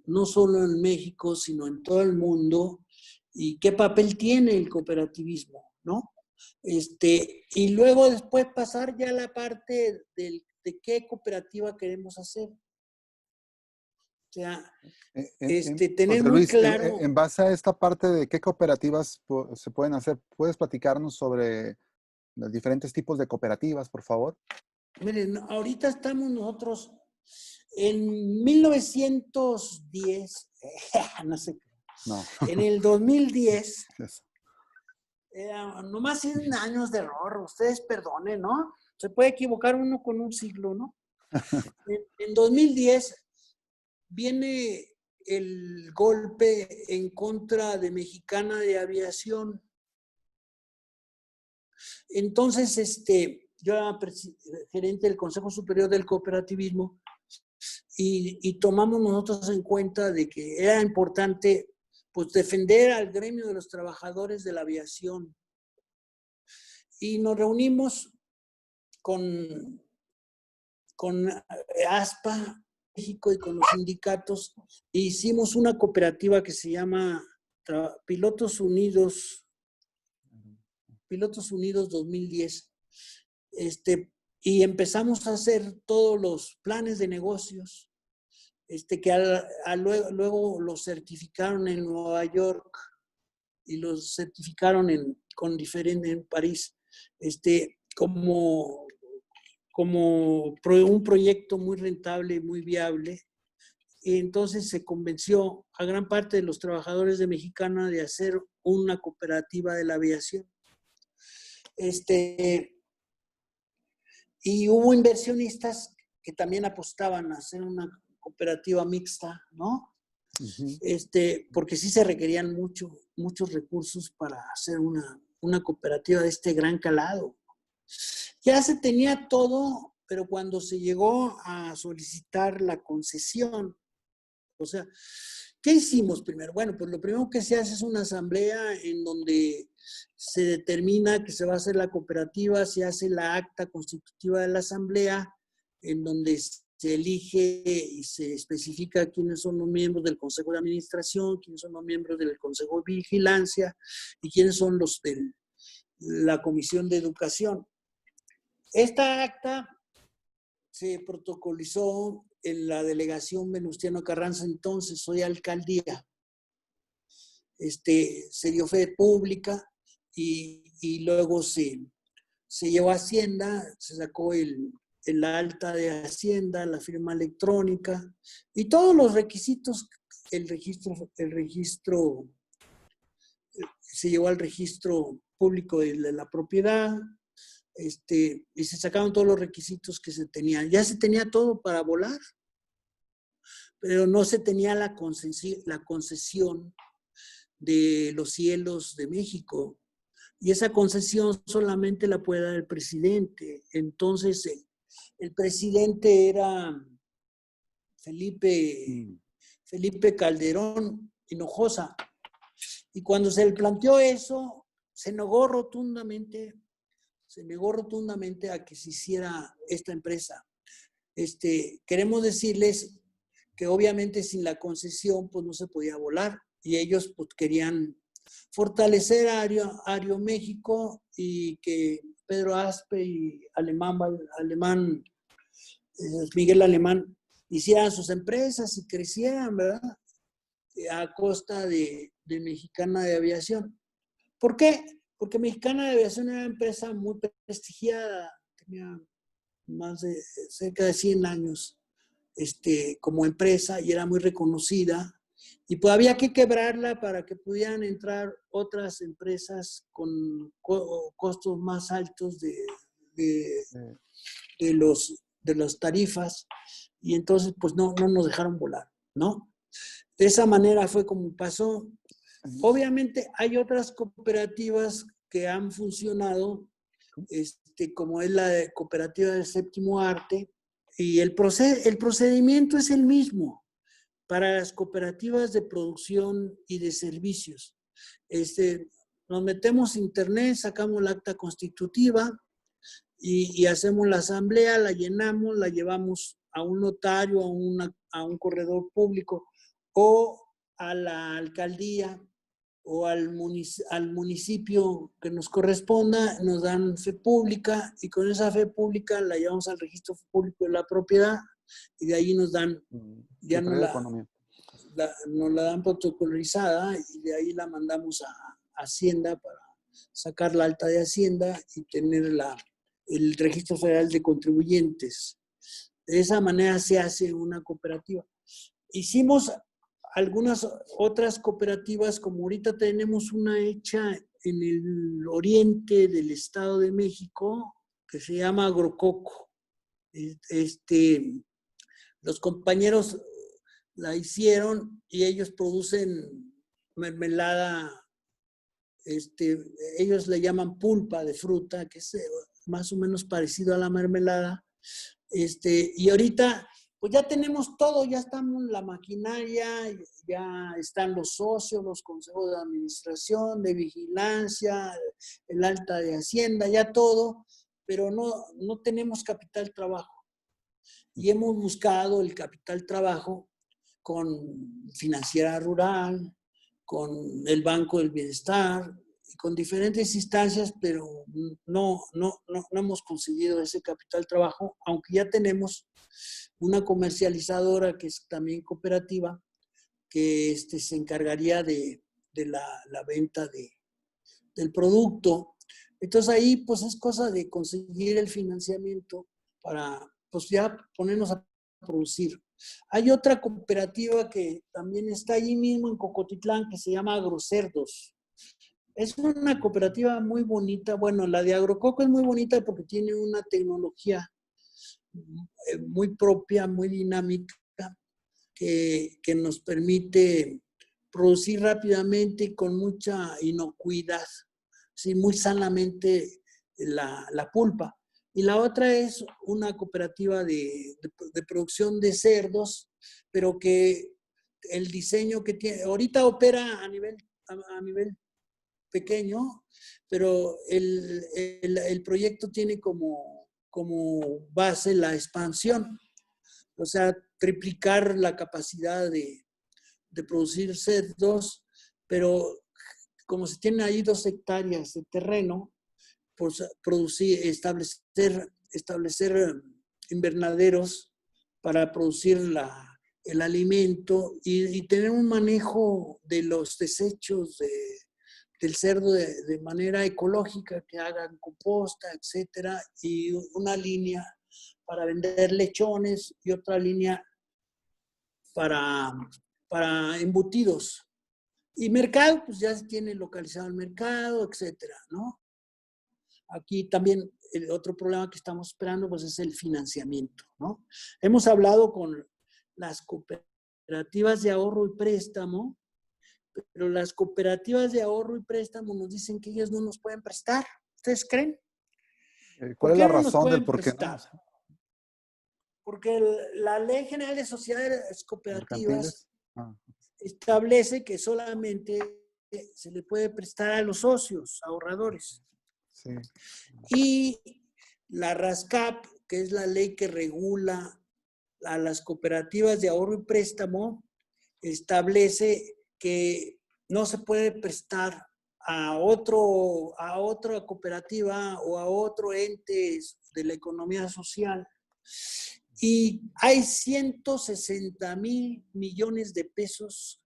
no solo en México, sino en todo el mundo, y qué papel tiene el cooperativismo, ¿no? Y luego después pasar ya a la parte de qué cooperativa queremos hacer. O sea, tener José muy Luis, claro. en base a esta parte de qué cooperativas se pueden hacer, ¿puedes platicarnos sobre los diferentes tipos de cooperativas, por favor? Miren, ahorita estamos nosotros en 1910, no sé, No. en el 2010, nomás 100 años de error, ustedes perdonen, ¿no? Se puede equivocar uno con un siglo, ¿no? En 2010 viene el golpe en contra de Mexicana de Aviación. Entonces, yo era gerente del Consejo Superior del Cooperativismo y tomamos nosotros en cuenta de que era importante pues defender al gremio de los trabajadores de la aviación. Y nos reunimos con ASPA México y con los sindicatos e hicimos una cooperativa que se llama Pilotos Unidos 2010. Y empezamos a hacer todos los planes de negocios, que luego los certificaron en Nueva York y los certificaron en París, como un proyecto muy rentable y muy viable. Y entonces se convenció a gran parte de los trabajadores de Mexicana de hacer una cooperativa de la aviación. Y hubo inversionistas que también apostaban a hacer una cooperativa mixta, ¿no? Uh-huh. Porque sí se requerían muchos recursos para hacer una cooperativa de este gran calado. Ya se tenía todo, pero cuando se llegó a solicitar la concesión, o sea, ¿qué hicimos primero? Bueno, pues lo primero que se hace es una asamblea en donde se determina que se va a hacer la cooperativa, se hace la acta constitutiva de la asamblea, en donde se elige y se especifica quiénes son los miembros del Consejo de Administración, quiénes son los miembros del Consejo de Vigilancia y quiénes son los de la Comisión de Educación. Esta acta se protocolizó en la delegación Venustiano Carranza, entonces hoy alcaldía. Se dio fe pública y luego se llevó a Hacienda, se sacó el alta de Hacienda, la firma electrónica y todos los requisitos, el registro se llevó al registro público de la propiedad, y se sacaron todos los requisitos que se tenían. Ya se tenía todo para volar, pero no se tenía la concesión de los cielos de México. Y esa concesión solamente la puede dar el presidente. Entonces, el presidente era Felipe Calderón Hinojosa. Y cuando se le planteó eso, se negó rotundamente a que se hiciera esta empresa. Queremos decirles que obviamente sin la concesión pues no se podía volar y ellos pues querían fortalecer a Aeroméxico y que Pedro Aspe y Miguel Alemán hicieran sus empresas y crecieran, ¿verdad? A costa de Mexicana de Aviación. ¿Por ququé? Porque Mexicana de Aviación era una empresa muy prestigiada, tenía más de cerca de 100 años como empresa y era muy reconocida. Y pues había que quebrarla para que pudieran entrar otras empresas con costos más altos de las tarifas. Y entonces pues no nos dejaron volar, ¿no? De esa manera fue como pasó. Obviamente hay otras cooperativas que han funcionado, como es la cooperativa del Séptimo Arte, y el procedimiento es el mismo para las cooperativas de producción y de servicios. Nos metemos a internet, sacamos la acta constitutiva y hacemos la asamblea, la llenamos, la llevamos a un notario, a un corredor público o a la alcaldía o al municipio que nos corresponda, nos dan fe pública y con esa fe pública la llevamos al registro público de la propiedad y de ahí nos dan, ya nos la dan protocolarizada y de ahí la mandamos a Hacienda para sacar la alta de Hacienda y tener el registro federal de contribuyentes. De esa manera se hace una cooperativa. Hicimos algunas otras cooperativas, como ahorita tenemos una hecha en el oriente del Estado de México, que se llama Agrococo. Los compañeros la hicieron y ellos producen mermelada, ellos le llaman pulpa de fruta, que es más o menos parecido a la mermelada. Y ahorita pues ya tenemos todo, ya estamos en la maquinaria, ya están los socios, los consejos de administración, de vigilancia, el alta de Hacienda, ya todo, pero no tenemos capital trabajo. Y hemos buscado el capital trabajo con Financiera Rural, con el Banco del Bienestar, con diferentes instancias, pero no hemos conseguido ese capital trabajo, aunque ya tenemos una comercializadora que es también cooperativa, que se encargaría de la venta del producto. Entonces ahí pues es cosa de conseguir el financiamiento para pues ya ponernos a producir. Hay otra cooperativa que también está allí mismo en Cocotitlán que se llama Agrocerdos. Es una cooperativa muy bonita. Bueno, la de Agrococo es muy bonita porque tiene una tecnología muy propia, muy dinámica, que nos permite producir rápidamente y con mucha inocuidad, ¿sí? Muy sanamente la pulpa. Y la otra es una cooperativa de producción de cerdos, pero que el diseño que tiene, ahorita opera a nivel pequeño, pero el proyecto tiene como base la expansión, o sea, triplicar la capacidad de producir cerdos, pero como se tienen ahí 2 hectáreas de terreno, pues establecer invernaderos para producir el alimento y tener un manejo de los desechos del cerdo de manera ecológica, que hagan composta, etcétera, y una línea para vender lechones y otra línea para, para embutidos. Y mercado, pues ya se tiene localizado el mercado, etcétera, ¿no? Aquí también el otro problema que estamos esperando, pues es el financiamiento, ¿no? Hemos hablado con las cooperativas de ahorro y préstamo, pero las cooperativas de ahorro y préstamo nos dicen que ellos no nos pueden prestar. ¿Ustedes creen? ¿Cuál ¿Por es qué la no nos razón del pueden por qué no? prestar? Porque la Ley General de Sociedades Cooperativas ¿Mercantiles? Ah, establece que solamente se le puede prestar a los socios, ahorradores. sí. Y la RASCAP, que es la ley que regula a las cooperativas de ahorro y préstamo, establece que no se puede prestar a otra cooperativa o a otro ente de la economía social. Y hay 160,000 millones de pesos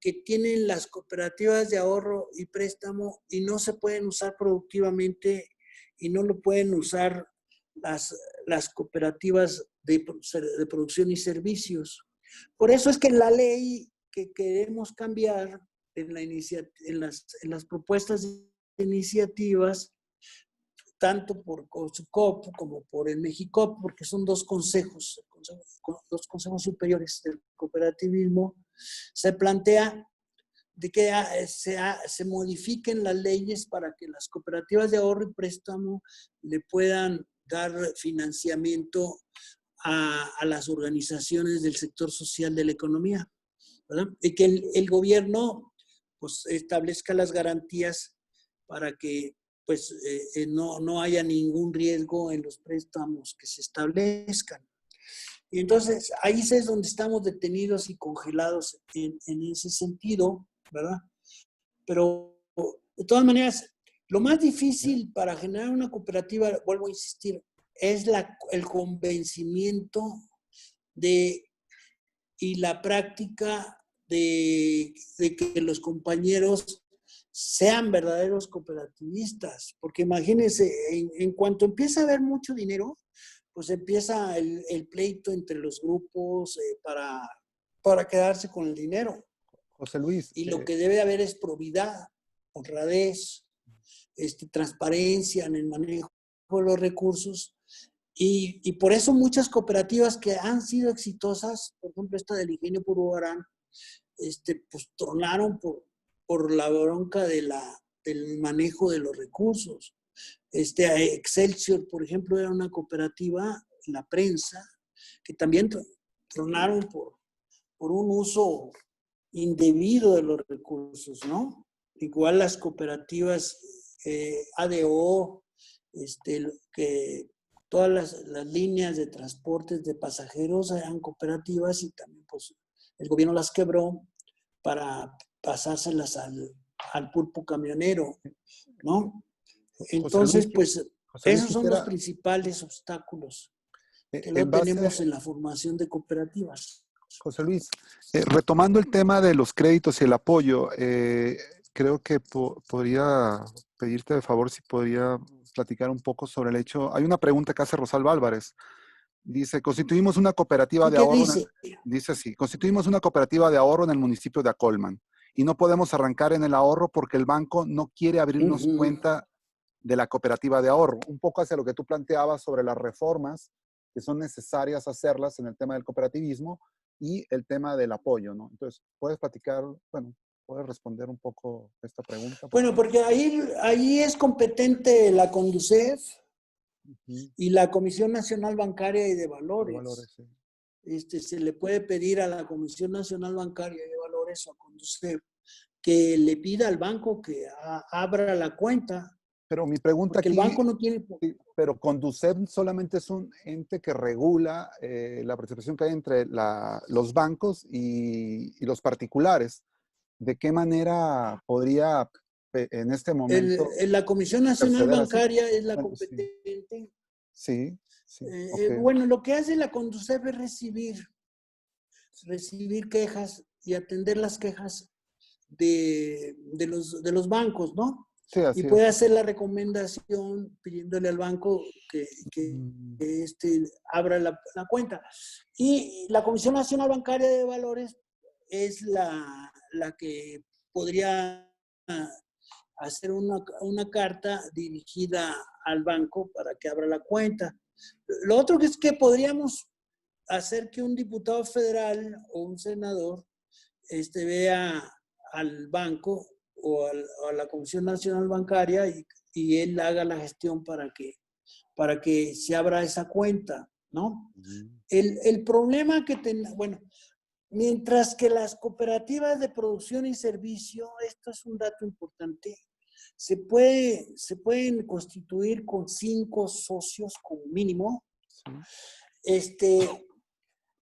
que tienen las cooperativas de ahorro y préstamo y no se pueden usar productivamente y no lo pueden usar las cooperativas de producción y servicios. Por eso es que la ley que queremos cambiar en las propuestas de iniciativas, tanto por COSUCOP como por el Mexicop, porque son dos consejos superiores del cooperativismo, se plantea de que se modifiquen las leyes para que las cooperativas de ahorro y préstamo le puedan dar financiamiento a las organizaciones del sector social de la economía, ¿verdad? Y que el gobierno pues establezca las garantías para que pues no haya ningún riesgo en los préstamos que se establezcan. Y entonces ahí es donde estamos detenidos y congelados en ese sentido, ¿verdad? Pero de todas maneras, lo más difícil para generar una cooperativa, vuelvo a insistir, es el convencimiento y la práctica de que los compañeros sean verdaderos cooperativistas. Porque imagínense, en cuanto empieza a haber mucho dinero, pues empieza el pleito entre los grupos para quedarse con el dinero. José Luis, Y lo que debe haber es probidad, honradez, transparencia en el manejo de los recursos. Y por eso muchas cooperativas que han sido exitosas, por ejemplo esta del Ingenio Purúbarán, pues tronaron por la bronca del manejo de los recursos. Excelsior, por ejemplo, era una cooperativa, la prensa, que también tronaron por un uso indebido de los recursos, ¿no? Igual las cooperativas ADO, que todas las líneas de transportes de pasajeros eran cooperativas y también pues el gobierno las quebró para pasárselas al pulpo camionero, ¿no? Entonces, pues José Luis esos son los quisiera, principales obstáculos que en no tenemos base, en la formación de cooperativas. José Luis, retomando el tema de los créditos y el apoyo, creo que podría pedirte de favor si podría platicar un poco sobre el hecho. Hay una pregunta que hace Rosalba Álvarez. Dice, constituimos una cooperativa ¿Y de qué ahorro, dice? dice así, constituimos una cooperativa de ahorro en el municipio de Acolman y no podemos arrancar en el ahorro porque el banco no quiere abrirnos cuenta de la cooperativa de ahorro. Un poco hacia lo que tú planteabas sobre las reformas que son necesarias hacerlas en el tema del cooperativismo y el tema del apoyo, ¿no? Entonces, ¿puedes platicar, bueno, puedes responder un poco esta pregunta? Bueno, porque ahí es competente la CONDUCEF y la Comisión Nacional Bancaria y de Valores. Sí. Se le puede pedir a la Comisión Nacional Bancaria y de Valores o a CONDUCEF que le pida al banco que abra la cuenta. Pero mi pregunta Porque aquí, el banco no tiene... sí, pero Conducef solamente es un ente que regula la participación que hay entre los bancos y los particulares. ¿De qué manera podría en este momento La Comisión Nacional proceder así? Bancaria es la Bueno, sí, competente. sí, sí, ok. Bueno, lo que hace la Conducef es recibir quejas y atender las quejas de los bancos, ¿no? Sí, Y así puede es. hacer la recomendación pidiéndole al banco que Mm, abra la cuenta. Y la Comisión Nacional Bancaria de Valores es la que podría hacer una carta dirigida al banco para que abra la cuenta. Lo otro que es que podríamos hacer que un diputado federal o un senador vea al banco o a la Comisión Nacional Bancaria y él haga la gestión para que se abra esa cuenta, ¿no? mm, El problema que bueno, mientras que las cooperativas de producción y servicio, esto es un dato importante, se pueden constituir con 5 socios como mínimo. sí.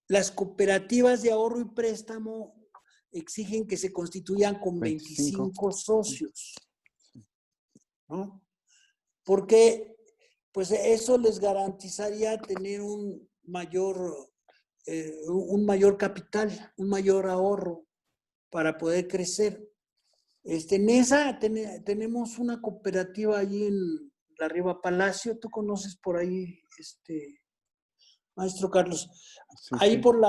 Las cooperativas de ahorro y préstamo exigen que se constituyan con 25. 25 socios, ¿no? Porque pues eso les garantizaría tener un mayor capital, un mayor ahorro para poder crecer. En esa tenemos una cooperativa allí en la Riva Palacio, tú conoces por ahí, maestro Carlos, Sí, sí. ahí por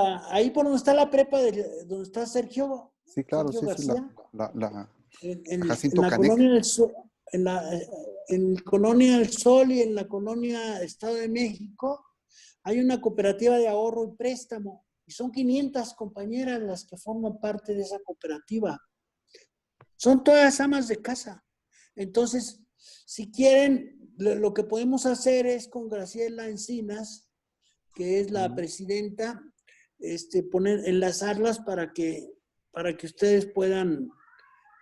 donde está la prepa, donde está Sí, claro, Sergio sí, sí. García, La en Jacinto la Canec. Colonia del Sol, en Colonia del Sol y en la Colonia Estado de México, hay una cooperativa de ahorro y préstamo, y son 500 compañeras las que forman parte de esa cooperativa. Son todas amas de casa. Entonces, si quieren, lo que podemos hacer es con Graciela Encinas, que es la presidenta, enlazarlas para que ustedes puedan.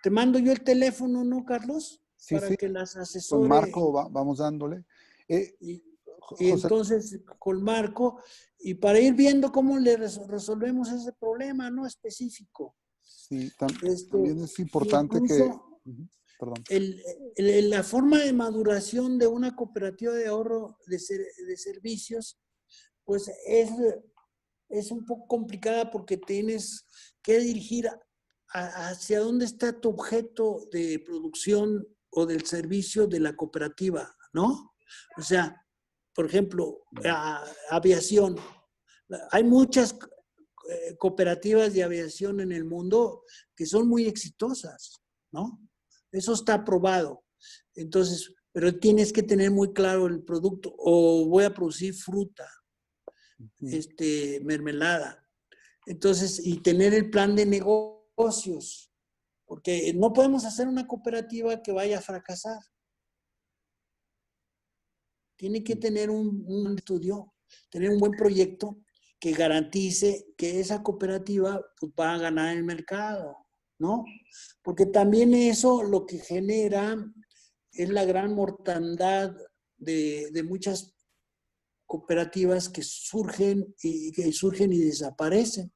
Te mando yo el teléfono, ¿no, Carlos? Sí, Para sí. que las Con asesore Marco vamos dándole. Eh, y José, entonces con Marco, y para ir viendo cómo le resolvemos ese problema, ¿no? Específico. sí, Este, también es importante que, incluso perdón. la forma de maduración de una cooperativa de ahorro de servicios, pues es un poco complicada porque tienes que dirigir hacia dónde está tu objeto de producción o del servicio de la cooperativa, ¿no? O sea, por ejemplo, aviación. Hay muchas cooperativas de aviación en el mundo que son muy exitosas, ¿no? Eso está probado. Entonces, pero tienes que tener muy claro el producto. O voy a producir fruta, mermelada. Entonces, y tener el plan de negocios, porque no podemos hacer una cooperativa que vaya a fracasar. Tiene que tener un estudio, tener un buen proyecto que garantice que esa cooperativa pues, va a ganar el mercado, ¿no? Porque también eso lo que genera es la gran mortandad de muchas cooperativas que surgen y desaparecen,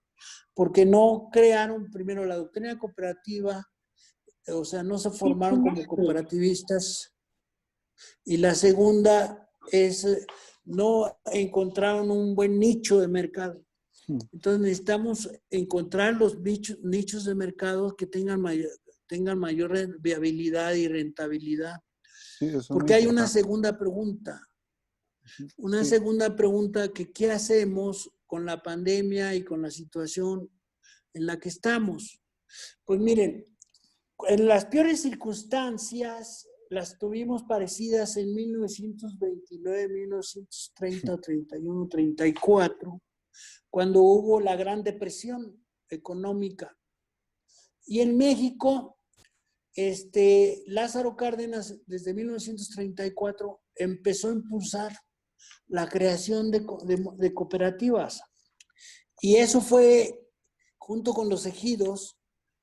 porque no crearon primero la doctrina cooperativa, o sea, no se formaron como cooperativistas, y la segunda es no encontraron un buen nicho de mercado. Entonces necesitamos encontrar los nichos de mercado que tengan mayor viabilidad y rentabilidad. Sí, eso es muy Porque hay una importante. segunda pregunta. Una Sí. segunda pregunta que ¿qué hacemos con la pandemia y con la situación en la que estamos? Pues miren, en las peores circunstancias las tuvimos parecidas en 1929, 1930, 31, 34, cuando hubo la Gran Depresión económica. Y en México, Lázaro Cárdenas, desde 1934, empezó a impulsar la creación de cooperativas. Y eso fue, junto con los ejidos,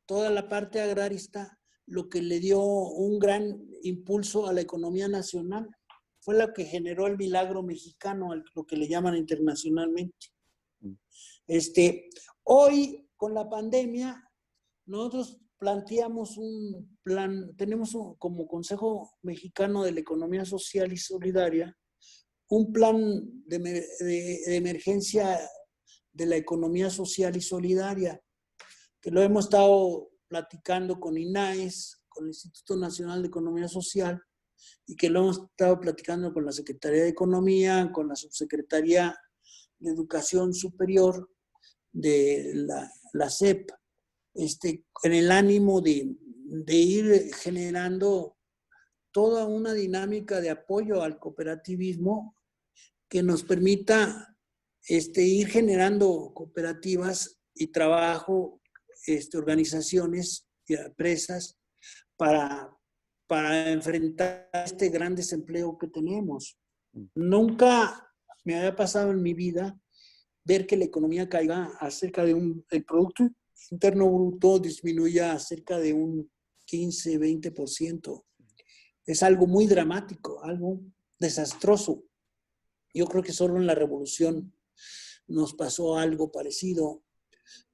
toda la parte agrarista, lo que le dio un gran impulso a la economía nacional. Fue lo que generó el milagro mexicano, lo que le llaman internacionalmente. Hoy, con la pandemia, nosotros planteamos un plan, tenemos como Consejo Mexicano de la Economía Social y Solidaria, un plan de emergencia de la economía social y solidaria, que lo hemos estado platicando con INAES, con el Instituto Nacional de Economía Social, y que lo hemos estado platicando con la Secretaría de Economía, con la Subsecretaría de Educación Superior de la SEP, en el ánimo de ir generando toda una dinámica de apoyo al cooperativismo que nos permita ir generando cooperativas y trabajo, organizaciones y empresas para enfrentar este gran desempleo que tenemos. Nunca me había pasado en mi vida ver que la economía caiga acerca de el Producto Interno Bruto disminuya acerca de un 15, 20%. Es algo muy dramático, algo desastroso. Yo creo que solo en la Revolución nos pasó algo parecido,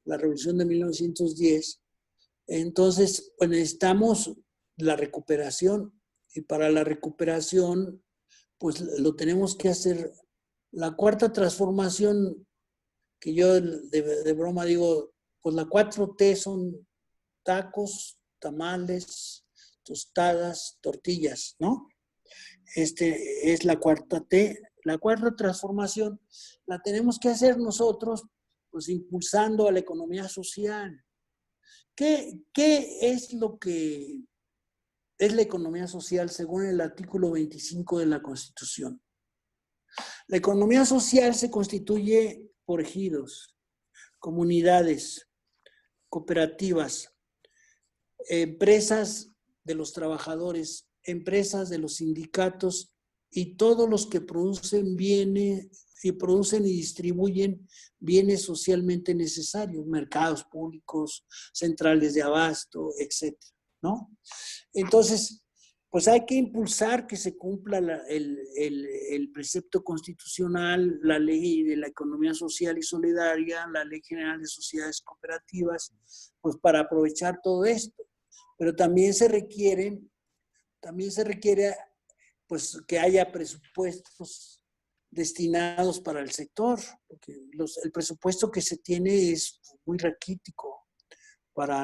la Revolución de 1910. Entonces, pues necesitamos la recuperación, y para la recuperación, pues lo tenemos que hacer. La cuarta transformación, que yo de broma digo, pues la 4T son tacos, tamales, tostadas, tortillas, ¿no? Es la cuarta T. La cuarta transformación la tenemos que hacer nosotros, pues impulsando a la economía social. ¿Qué es lo que es la economía social según el artículo 25 de la Constitución? La economía social se constituye por ejidos, comunidades, cooperativas, empresas de los trabajadores, empresas de los sindicatos y todos los que producen bienes y distribuyen bienes socialmente necesarios, mercados públicos, centrales de abasto, etcétera, ¿no? Entonces, pues hay que impulsar que se cumpla el precepto constitucional, la ley de la economía social y solidaria, la ley general de sociedades cooperativas, pues para aprovechar todo esto. Pero también se requiere pues que haya presupuestos destinados para el sector, porque el presupuesto que se tiene es muy raquítico para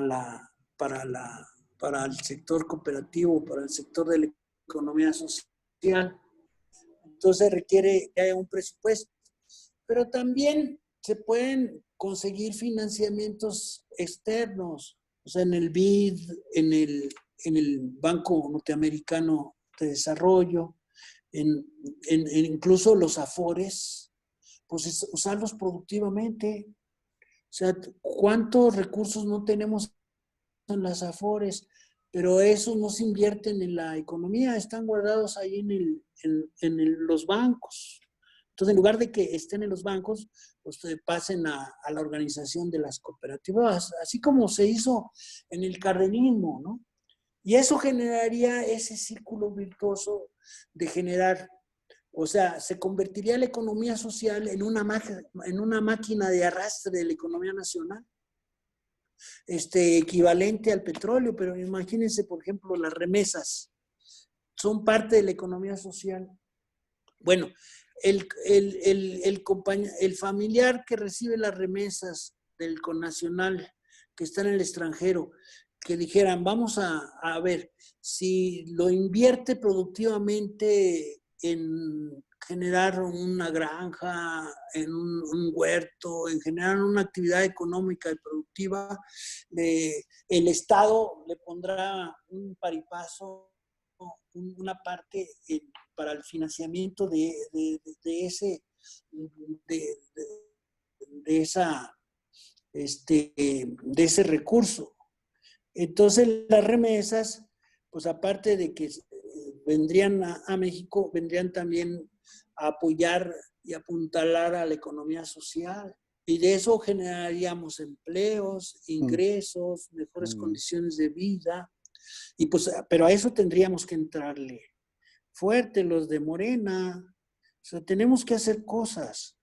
el sector cooperativo, para el sector de la economía social. Entonces requiere que haya un presupuesto. Pero también se pueden conseguir financiamientos externos, o sea, en el BID, en el Banco Norteamericano de Desarrollo, incluso los AFORES, pues usarlos productivamente. O sea, ¿cuántos recursos no tenemos en las AFORES? Pero esos no se invierten en la economía, están guardados ahí en los bancos. Entonces, en lugar de que estén en los bancos, pues pasen a la organización de las cooperativas, así como se hizo en el cardenismo, ¿no? Y eso generaría ese círculo virtuoso de generar, o sea, se convertiría la economía social en una máquina de arrastre de la economía nacional, equivalente al petróleo. Pero imagínense, por ejemplo, las remesas son parte de la economía social. Bueno, el familiar que recibe las remesas del connacional que está en el extranjero, que dijeran, vamos a ver, si lo invierte productivamente en generar una granja, en un huerto, en generar una actividad económica y productiva, el Estado le pondrá un paripazo, una parte para el financiamiento de ese recurso. Entonces las remesas, pues aparte de que vendrían a México, vendrían también a apoyar y apuntalar a la economía social. Y de eso generaríamos empleos, ingresos, mejores condiciones de vida. Y pues, pero a eso tendríamos que entrarle fuerte los de Morena. O sea, tenemos que hacer cosas.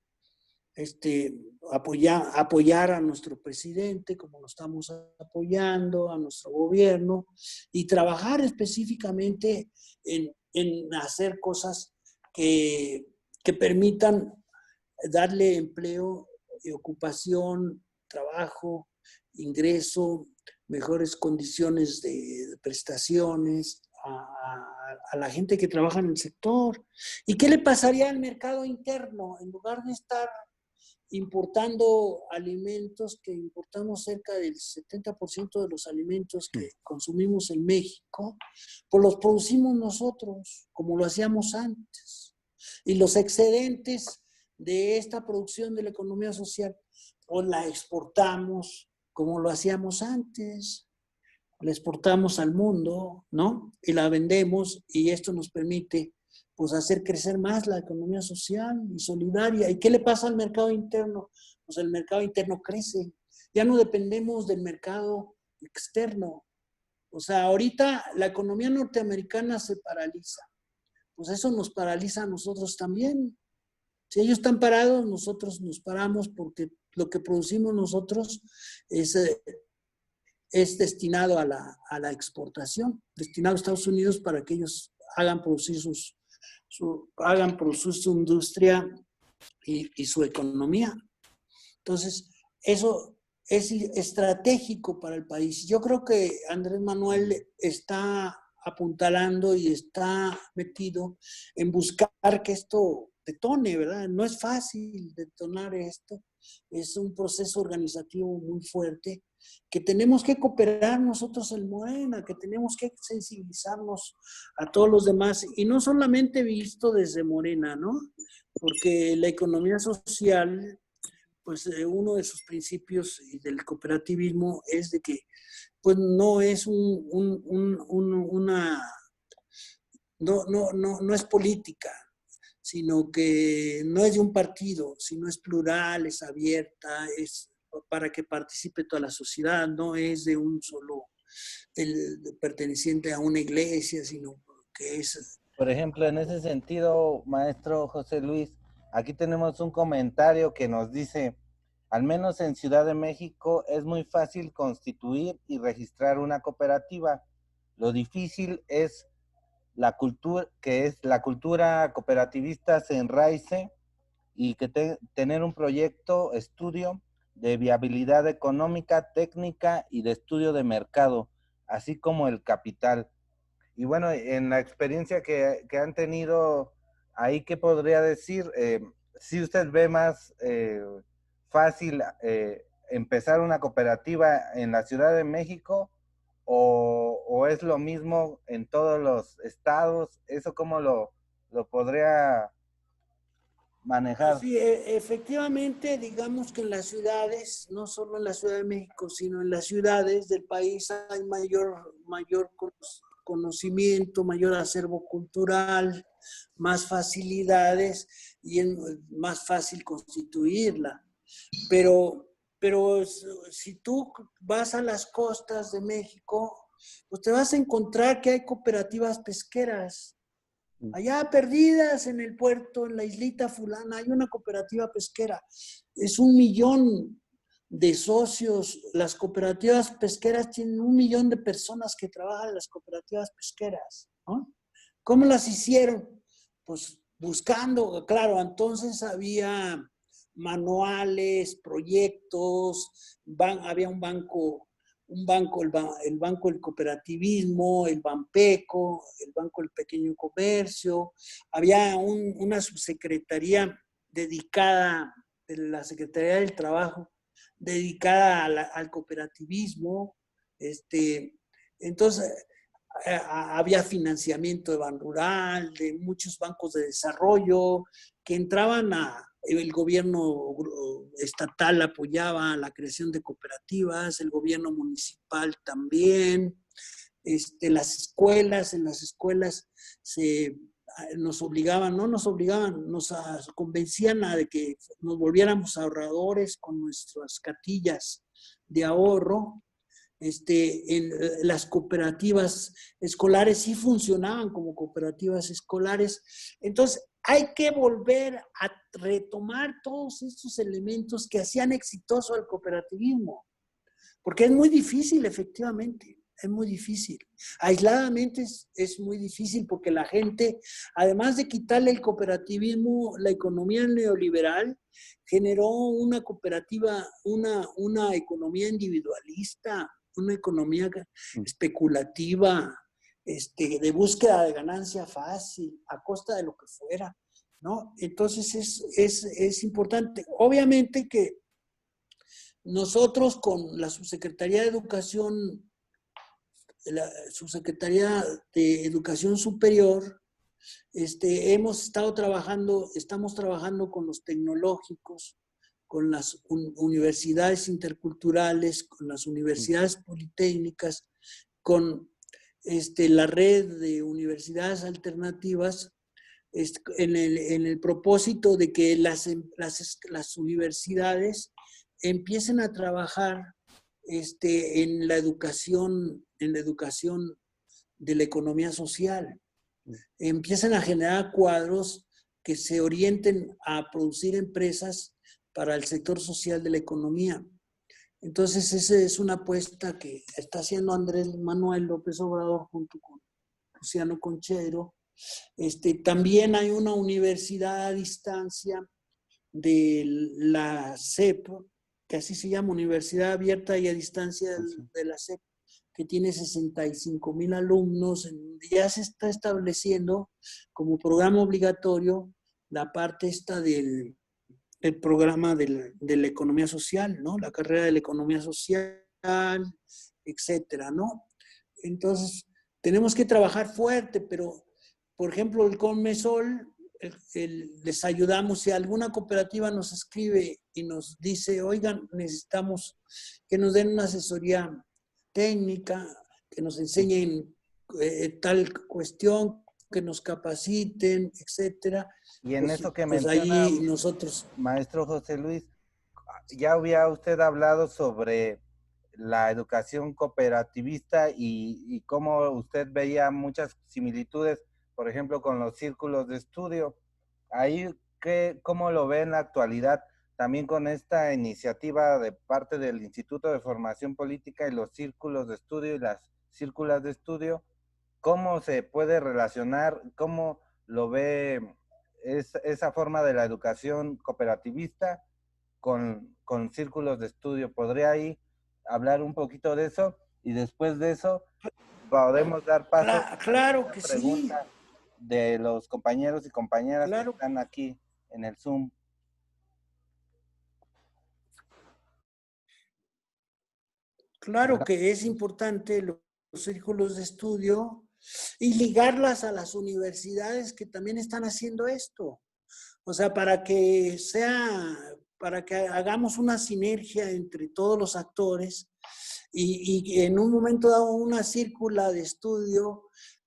Apoyar a nuestro presidente como lo estamos apoyando, a nuestro gobierno, y trabajar específicamente en hacer cosas que permitan darle empleo, ocupación, trabajo, ingreso, mejores condiciones de prestaciones a la gente que trabaja en el sector. ¿Y qué le pasaría al mercado interno? En lugar de estar importando alimentos, que importamos cerca del 70% de los alimentos que consumimos en México, pues los producimos nosotros, como lo hacíamos antes. Y los excedentes de esta producción de la economía social, pues la exportamos como lo hacíamos antes. La exportamos al mundo, ¿no? Y la vendemos, y esto nos permite pues hacer crecer más la economía social y solidaria. ¿Y qué le pasa al mercado interno? Pues el mercado interno crece. Ya no dependemos del mercado externo. O sea, ahorita la economía norteamericana se paraliza. Pues eso nos paraliza a nosotros también. Si ellos están parados, nosotros nos paramos, porque lo que producimos nosotros es destinado a la exportación, destinado a Estados Unidos para que ellos hagan producir su industria y su economía. Entonces, eso es estratégico para el país. Yo creo que Andrés Manuel está apuntalando y está metido en buscar que esto detone, ¿verdad? No es fácil detonar esto, es un proceso organizativo muy fuerte, que tenemos que cooperar nosotros en Morena, que tenemos que sensibilizarnos a todos los demás, y no solamente visto desde Morena, ¿no? Porque la economía social, pues uno de sus principios del cooperativismo es de que pues no es no es política, sino que no es de un partido, sino es plural, es abierta, es para que participe toda la sociedad, no es de un solo perteneciente a una iglesia, sino que es... Por ejemplo, en ese sentido, maestro José Luis, aquí tenemos un comentario que nos dice: al menos en Ciudad de México es muy fácil constituir y registrar una cooperativa. Lo difícil es la cultura cooperativista se enraice, y que tener un proyecto, estudio de viabilidad económica, técnica y de estudio de mercado, así como el capital. Y bueno, en la experiencia que han tenido ahí, ¿qué podría decir? Si usted ve más fácil empezar una cooperativa en la Ciudad de México, o es lo mismo en todos los estados, ¿eso cómo lo podría manejar? Sí, efectivamente, digamos que en las ciudades, no solo en la Ciudad de México, sino en las ciudades del país hay mayor conocimiento, mayor acervo cultural, más facilidades, y es más fácil constituirla. Pero si tú vas a las costas de México, pues te vas a encontrar que hay cooperativas pesqueras. Allá perdidas en el puerto, en la islita fulana, hay una cooperativa pesquera. Es 1,000,000 de socios. Las cooperativas pesqueras tienen 1,000,000 de personas que trabajan en las cooperativas pesqueras, ¿no? ¿Cómo las hicieron? Pues buscando, claro, entonces había manuales, proyectos, había un banco, el Banco del Cooperativismo, el Banpeco, el Banco del Pequeño Comercio. Había una subsecretaría dedicada, de la Secretaría del Trabajo, dedicada al cooperativismo. Entonces, había financiamiento de Banrural, de muchos bancos de desarrollo que entraban el gobierno estatal apoyaba la creación de cooperativas, el gobierno municipal también, en las escuelas se nos obligaban, no nos obligaban, nos convencían a de que nos volviéramos ahorradores con nuestras cartillas de ahorro. En las cooperativas escolares sí funcionaban como cooperativas escolares. Entonces, hay que volver a retomar todos estos elementos que hacían exitoso al cooperativismo, porque es muy difícil, efectivamente. Es muy difícil. Aisladamente es muy difícil porque la gente, además de quitarle el cooperativismo, la economía neoliberal generó una cooperativa, una economía individualista, una economía especulativa, de búsqueda de ganancia fácil, a costa de lo que fuera, ¿no? Entonces es importante. Obviamente que nosotros con la Subsecretaría de Educación, la Subsecretaría de Educación Superior, estamos trabajando con los tecnológicos, con las universidades interculturales, con las universidades politécnicas, con la red de universidades alternativas, en el propósito de que las universidades empiecen a trabajar en la educación de la economía social. Empiezan a generar cuadros que se orienten a producir empresas para el sector social de la economía. Entonces, esa es una apuesta que está haciendo Andrés Manuel López Obrador junto con Luciano Conchero. También hay una universidad a distancia de la SEP, que así se llama, Universidad Abierta y a Distancia de la SEP, que tiene 65,000 alumnos. Ya se está estableciendo como programa obligatorio la parte esta del programa de la economía social, ¿no? La carrera de la economía social, etcétera, ¿no? Entonces, tenemos que trabajar fuerte, pero, por ejemplo, el Conmesol, les ayudamos. Si alguna cooperativa nos escribe y nos dice, oigan, necesitamos que nos den una asesoría técnica, que nos enseñen tal cuestión, que nos capaciten, etcétera. Y en Pues, eso que pues menciona, ahí nosotros... maestro José Luis, ya había usted hablado sobre la educación cooperativista y cómo usted veía muchas similitudes, por ejemplo, con los círculos de estudio. Ahí, ¿cómo lo ve en la actualidad? También con esta iniciativa de parte del Instituto de Formación Política y los círculos de estudio y las círculas de estudio, ¿cómo se puede relacionar? ¿Cómo lo ve esa forma de la educación cooperativista con círculos de estudio? ¿Podría ahí hablar un poquito de eso? Y después de eso podemos dar paso Claro a la que sí, pregunta de los compañeros y compañeras que claro. están aquí en el Zoom. Claro que es importante los círculos de estudio y ligarlas a las universidades que también están haciendo esto. O sea, para que hagamos una sinergia entre todos los actores y en un momento dado una círcula de estudio,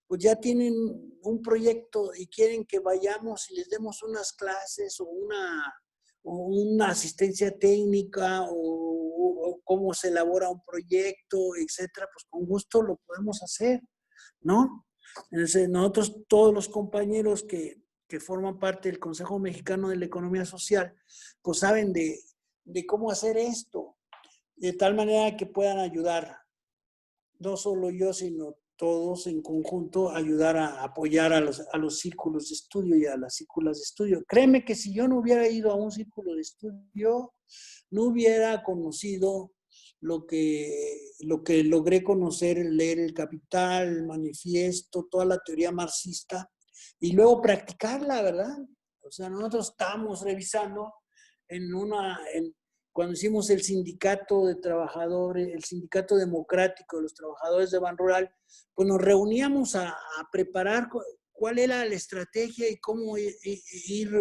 pues ya tienen un proyecto y quieren que vayamos y les demos unas clases o una asistencia técnica o cómo se elabora un proyecto, etcétera, pues con gusto lo podemos hacer, ¿no? Entonces, nosotros, todos los compañeros que forman parte del Consejo Mexicano de la Economía Social, pues saben de cómo hacer esto, de tal manera que puedan ayudar, no solo yo, sino todos en conjunto, ayudar a apoyar a los círculos de estudio y a las círculas de estudio. Créeme que si yo no hubiera ido a un círculo de estudio, no hubiera conocido lo que logré conocer, leer El Capital, el Manifiesto, toda la teoría marxista, y luego practicarla, ¿verdad? O sea, nosotros estamos revisando cuando hicimos el sindicato de trabajadores, el sindicato democrático de los trabajadores de Ban Rural, pues nos reuníamos a preparar cuál era la estrategia y cómo ir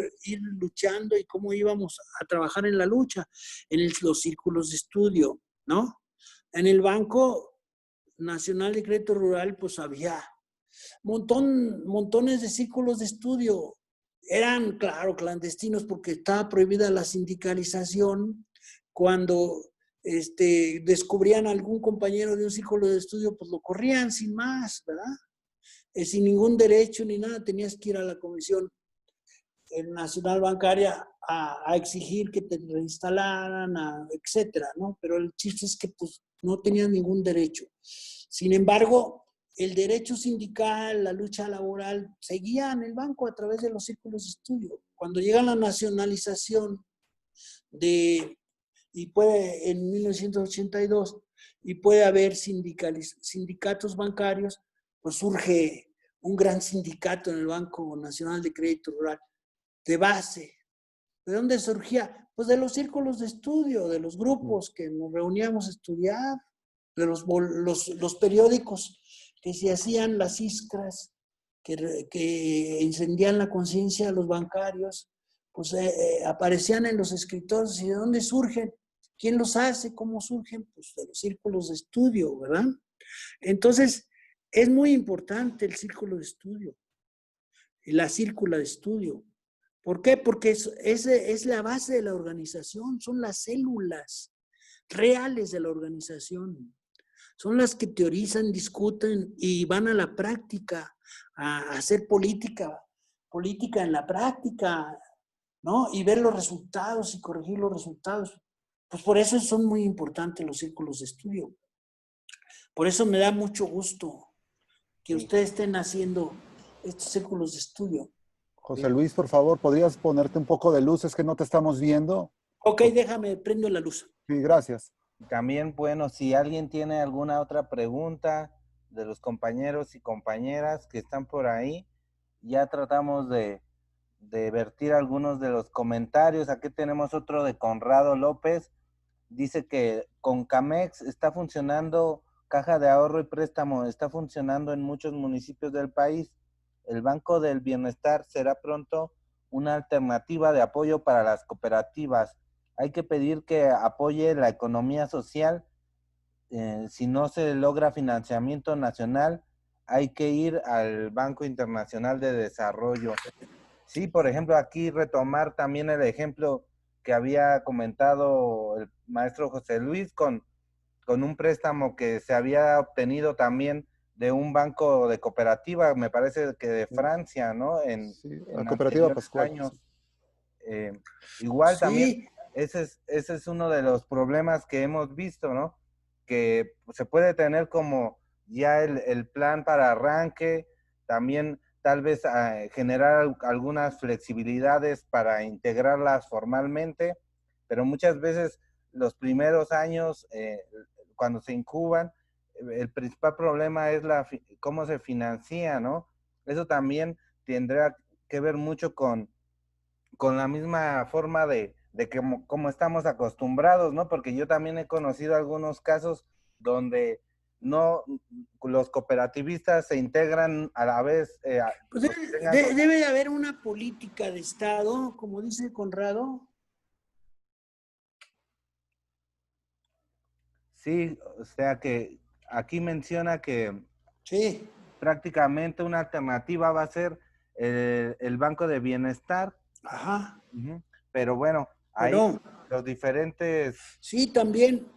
luchando y cómo íbamos a trabajar en la lucha, en los círculos de estudio, ¿no? En el Banco Nacional de Crédito Rural, pues había montones de círculos de estudio. Eran, claro, clandestinos porque estaba prohibida la sindicalización. Cuando descubrían a algún compañero de un círculo de estudio, pues lo corrían sin más, ¿verdad? Sin ningún derecho ni nada, tenías que ir a la Comisión Nacional Bancaria a exigir que te reinstalaran, etcétera, ¿no? Pero el chiste es que pues no tenían ningún derecho. Sin embargo, el derecho sindical, la lucha laboral, seguía en el banco a través de los círculos de estudio. Cuando llega la nacionalización en 1982, y puede haber sindicatos bancarios, pues surge un gran sindicato en el Banco Nacional de Crédito Rural, de base. ¿De dónde surgía? Pues de los círculos de estudio, de los grupos que nos reuníamos a estudiar, de los periódicos que se hacían, las iskras, que encendían la conciencia de los bancarios, pues aparecían en los escritorios. ¿Y de dónde surgen? ¿Quién los hace? ¿Cómo surgen? Pues de los círculos de estudio, ¿verdad? Entonces, es muy importante el círculo de estudio, la círcula de estudio. ¿Por qué? Porque es la base de la organización, son las células reales de la organización. Son las que teorizan, discuten y van a la práctica, a hacer política en la práctica, ¿no? Y ver los resultados y corregir los resultados. Pues por eso son muy importantes los círculos de estudio. Por eso me da mucho gusto que ustedes estén haciendo estos círculos de estudio. José Luis, por favor, ¿podrías ponerte un poco de luz? Es que no te estamos viendo. Ok, déjame, prendo la luz. Sí, gracias. También, bueno, si alguien tiene alguna otra pregunta de los compañeros y compañeras que están por ahí, ya tratamos de vertir algunos de los comentarios. Aquí tenemos otro de Conrado López. Dice que con Camex está funcionando, Caja de Ahorro y Préstamo está funcionando en muchos municipios del país. El Banco del Bienestar será pronto una alternativa de apoyo para las cooperativas. Hay que pedir que apoye la economía social. Si no se logra financiamiento nacional, hay que ir al Banco Internacional de Desarrollo. Sí, por ejemplo, aquí retomar también el ejemplo que había comentado el maestro José Luis con un préstamo que se había obtenido también de un banco de cooperativa, me parece que de Francia, ¿no? Sí, la cooperativa Pascual. Años. Igual Sí. También ese es uno de los problemas que hemos visto, ¿no? Que se puede tener como ya el plan para arranque, también tal vez generar algunas flexibilidades para integrarlas formalmente, pero muchas veces los primeros años, cuando se incuban, el principal problema es cómo se financia, ¿no? Eso también tendrá que ver mucho con la misma forma de que como estamos acostumbrados, ¿no? Porque yo también he conocido algunos casos donde no, los cooperativistas se integran a la vez. Pues debe de haber una política de Estado, como dice Conrado. Sí, o sea que aquí menciona que sí, prácticamente una alternativa va a ser el Banco de Bienestar. Ajá. Pero bueno, ahí los diferentes... Sí, también.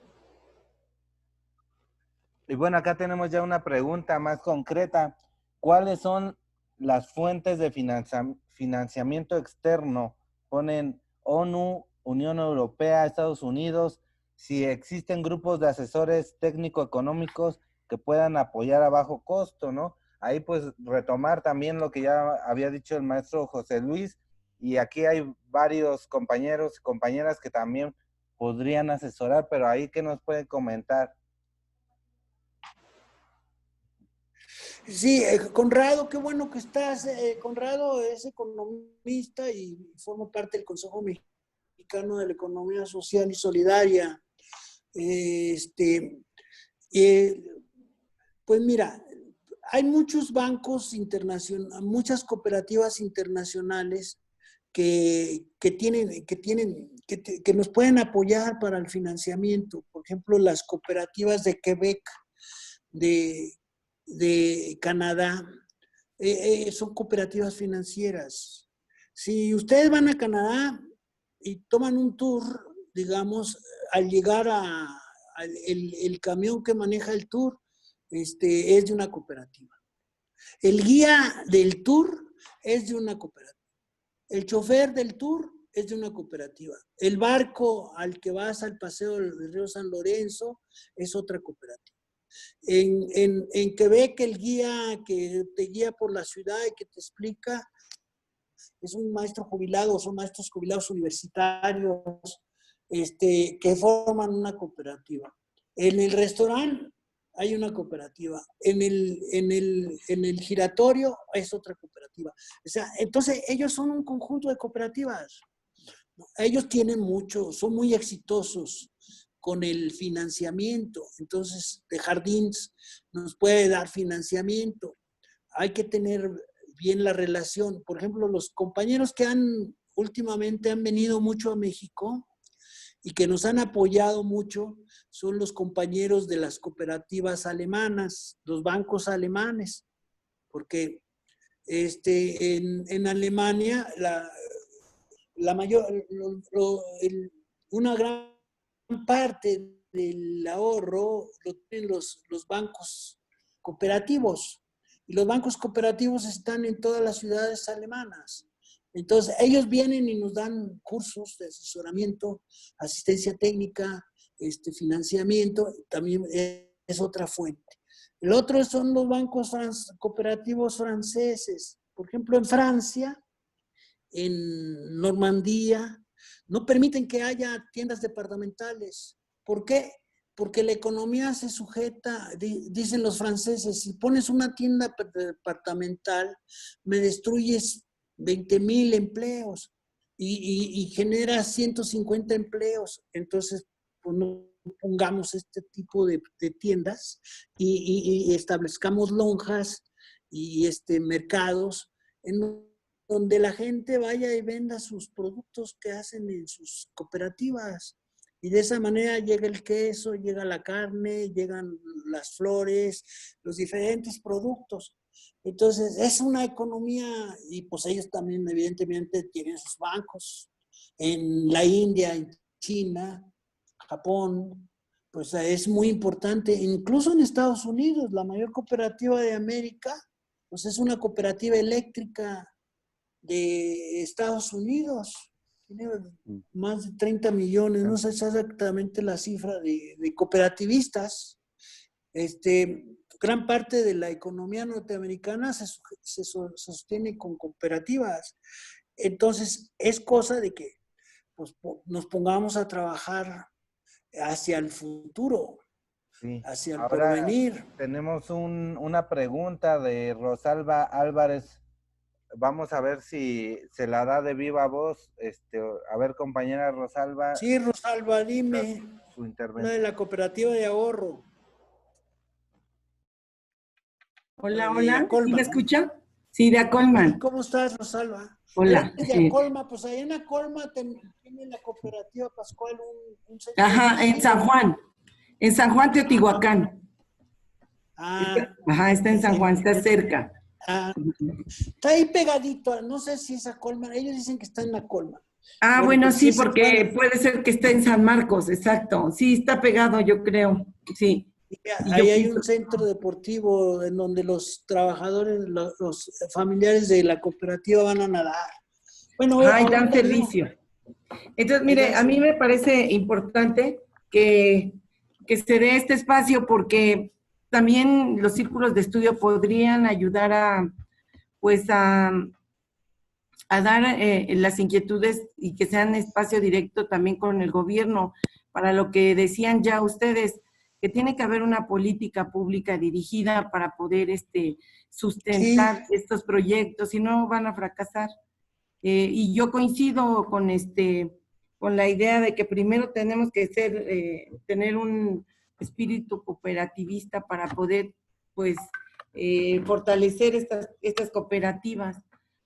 Y bueno, acá tenemos ya una pregunta más concreta. ¿Cuáles son las fuentes de financiamiento externo? Ponen ONU, Unión Europea, Estados Unidos, si existen grupos de asesores técnico-económicos que puedan apoyar a bajo costo, ¿no? Ahí pues retomar también lo que ya había dicho el maestro José Luis, y aquí hay varios compañeros y compañeras que también podrían asesorar, pero ahí ¿qué nos pueden comentar? Sí, Conrado, qué bueno que estás. Conrado es economista y forma parte del Consejo Mexicano de la Economía Social y Solidaria. Pues mira, hay muchos bancos internacionales, muchas cooperativas internacionales que nos pueden apoyar para el financiamiento. Por ejemplo, las cooperativas de Quebec, de Canadá, son cooperativas financieras. Si ustedes van a Canadá y toman un tour, digamos, al llegar el camión que maneja el tour, es de una cooperativa. El guía del tour es de una cooperativa. El chofer del tour es de una cooperativa. El barco al que vas al paseo del río San Lorenzo es otra cooperativa. En Quebec, el guía que te guía por la ciudad y que te explica es un maestro jubilado, son maestros jubilados universitarios que forman una cooperativa. En el restaurante hay una cooperativa. En el giratorio es otra cooperativa. O sea, entonces ellos son un conjunto de cooperativas. Ellos tienen mucho, son muy exitosos con el financiamiento. Entonces, de Jardins nos puede dar financiamiento. Hay que tener bien la relación. Por ejemplo, los compañeros que últimamente han venido mucho a México y que nos han apoyado mucho son los compañeros de las cooperativas alemanas, los bancos alemanes, porque en Alemania una gran parte del ahorro lo tienen los bancos cooperativos. Y los bancos cooperativos están en todas las ciudades alemanas. Entonces, ellos vienen y nos dan cursos de asesoramiento, asistencia técnica, financiamiento, también es otra fuente. El otro son los bancos cooperativos franceses. Por ejemplo, en Francia, en Normandía, no permiten que haya tiendas departamentales. ¿Por qué? Porque la economía se sujeta, dicen los franceses, si pones una tienda departamental, me destruyes 20,000 empleos y generas 150 empleos. Entonces, pues no pongamos este tipo de tiendas y establezcamos lonjas y mercados en donde la gente vaya y venda sus productos que hacen en sus cooperativas. Y de esa manera llega el queso, llega la carne, llegan las flores, los diferentes productos. Entonces, es una economía, y pues ellos también evidentemente tienen sus bancos. En la India, en China, Japón, pues es muy importante. Incluso en Estados Unidos, la mayor cooperativa de América, pues es una cooperativa eléctrica de Estados Unidos. Tiene más de 30 millones, no sé exactamente la cifra de cooperativistas. Gran parte de la economía norteamericana se sostiene con cooperativas. Entonces, es cosa de que pues, nos pongamos a trabajar hacia el futuro, Sí. hacia el Ahora porvenir. tenemos una pregunta de Rosalba Álvarez. Vamos a ver si se la da de viva voz. A ver, compañera Rosalba. Sí, Rosalba, dime. Su Una intervención. de la cooperativa de ahorro. Hola, De hola. Acolma, ¿Sí me ¿no? escucha? Sí, de Acolman. ¿Cómo estás, Rosalba? Hola. Eres de Acolma, pues ahí en Acolma tiene la cooperativa Pascual un centro Ajá, en San Juan. En San Juan, Teotihuacán. Ajá, está en San Juan, está cerca. Está ahí pegadito, no sé si es Acolma, ellos dicen que está en Acolma. Ah, bueno, sí, pues, porque puede ser que esté en San Marcos, exacto. Sí, está pegado, yo creo. Sí. Ahí hay un centro deportivo en donde los trabajadores, los familiares de la cooperativa van a nadar. Bueno, y dan servicio. Entonces, mire, a mí me parece importante que se dé este espacio porque también los círculos de estudio podrían ayudar a dar las inquietudes y que sean espacio directo también con el gobierno, para lo que decían ya ustedes, que tiene que haber una política pública dirigida para poder sustentar estos proyectos, si no van a fracasar. Y yo coincido con la idea de que primero tenemos que tener un espíritu cooperativista para poder, pues, fortalecer estas cooperativas.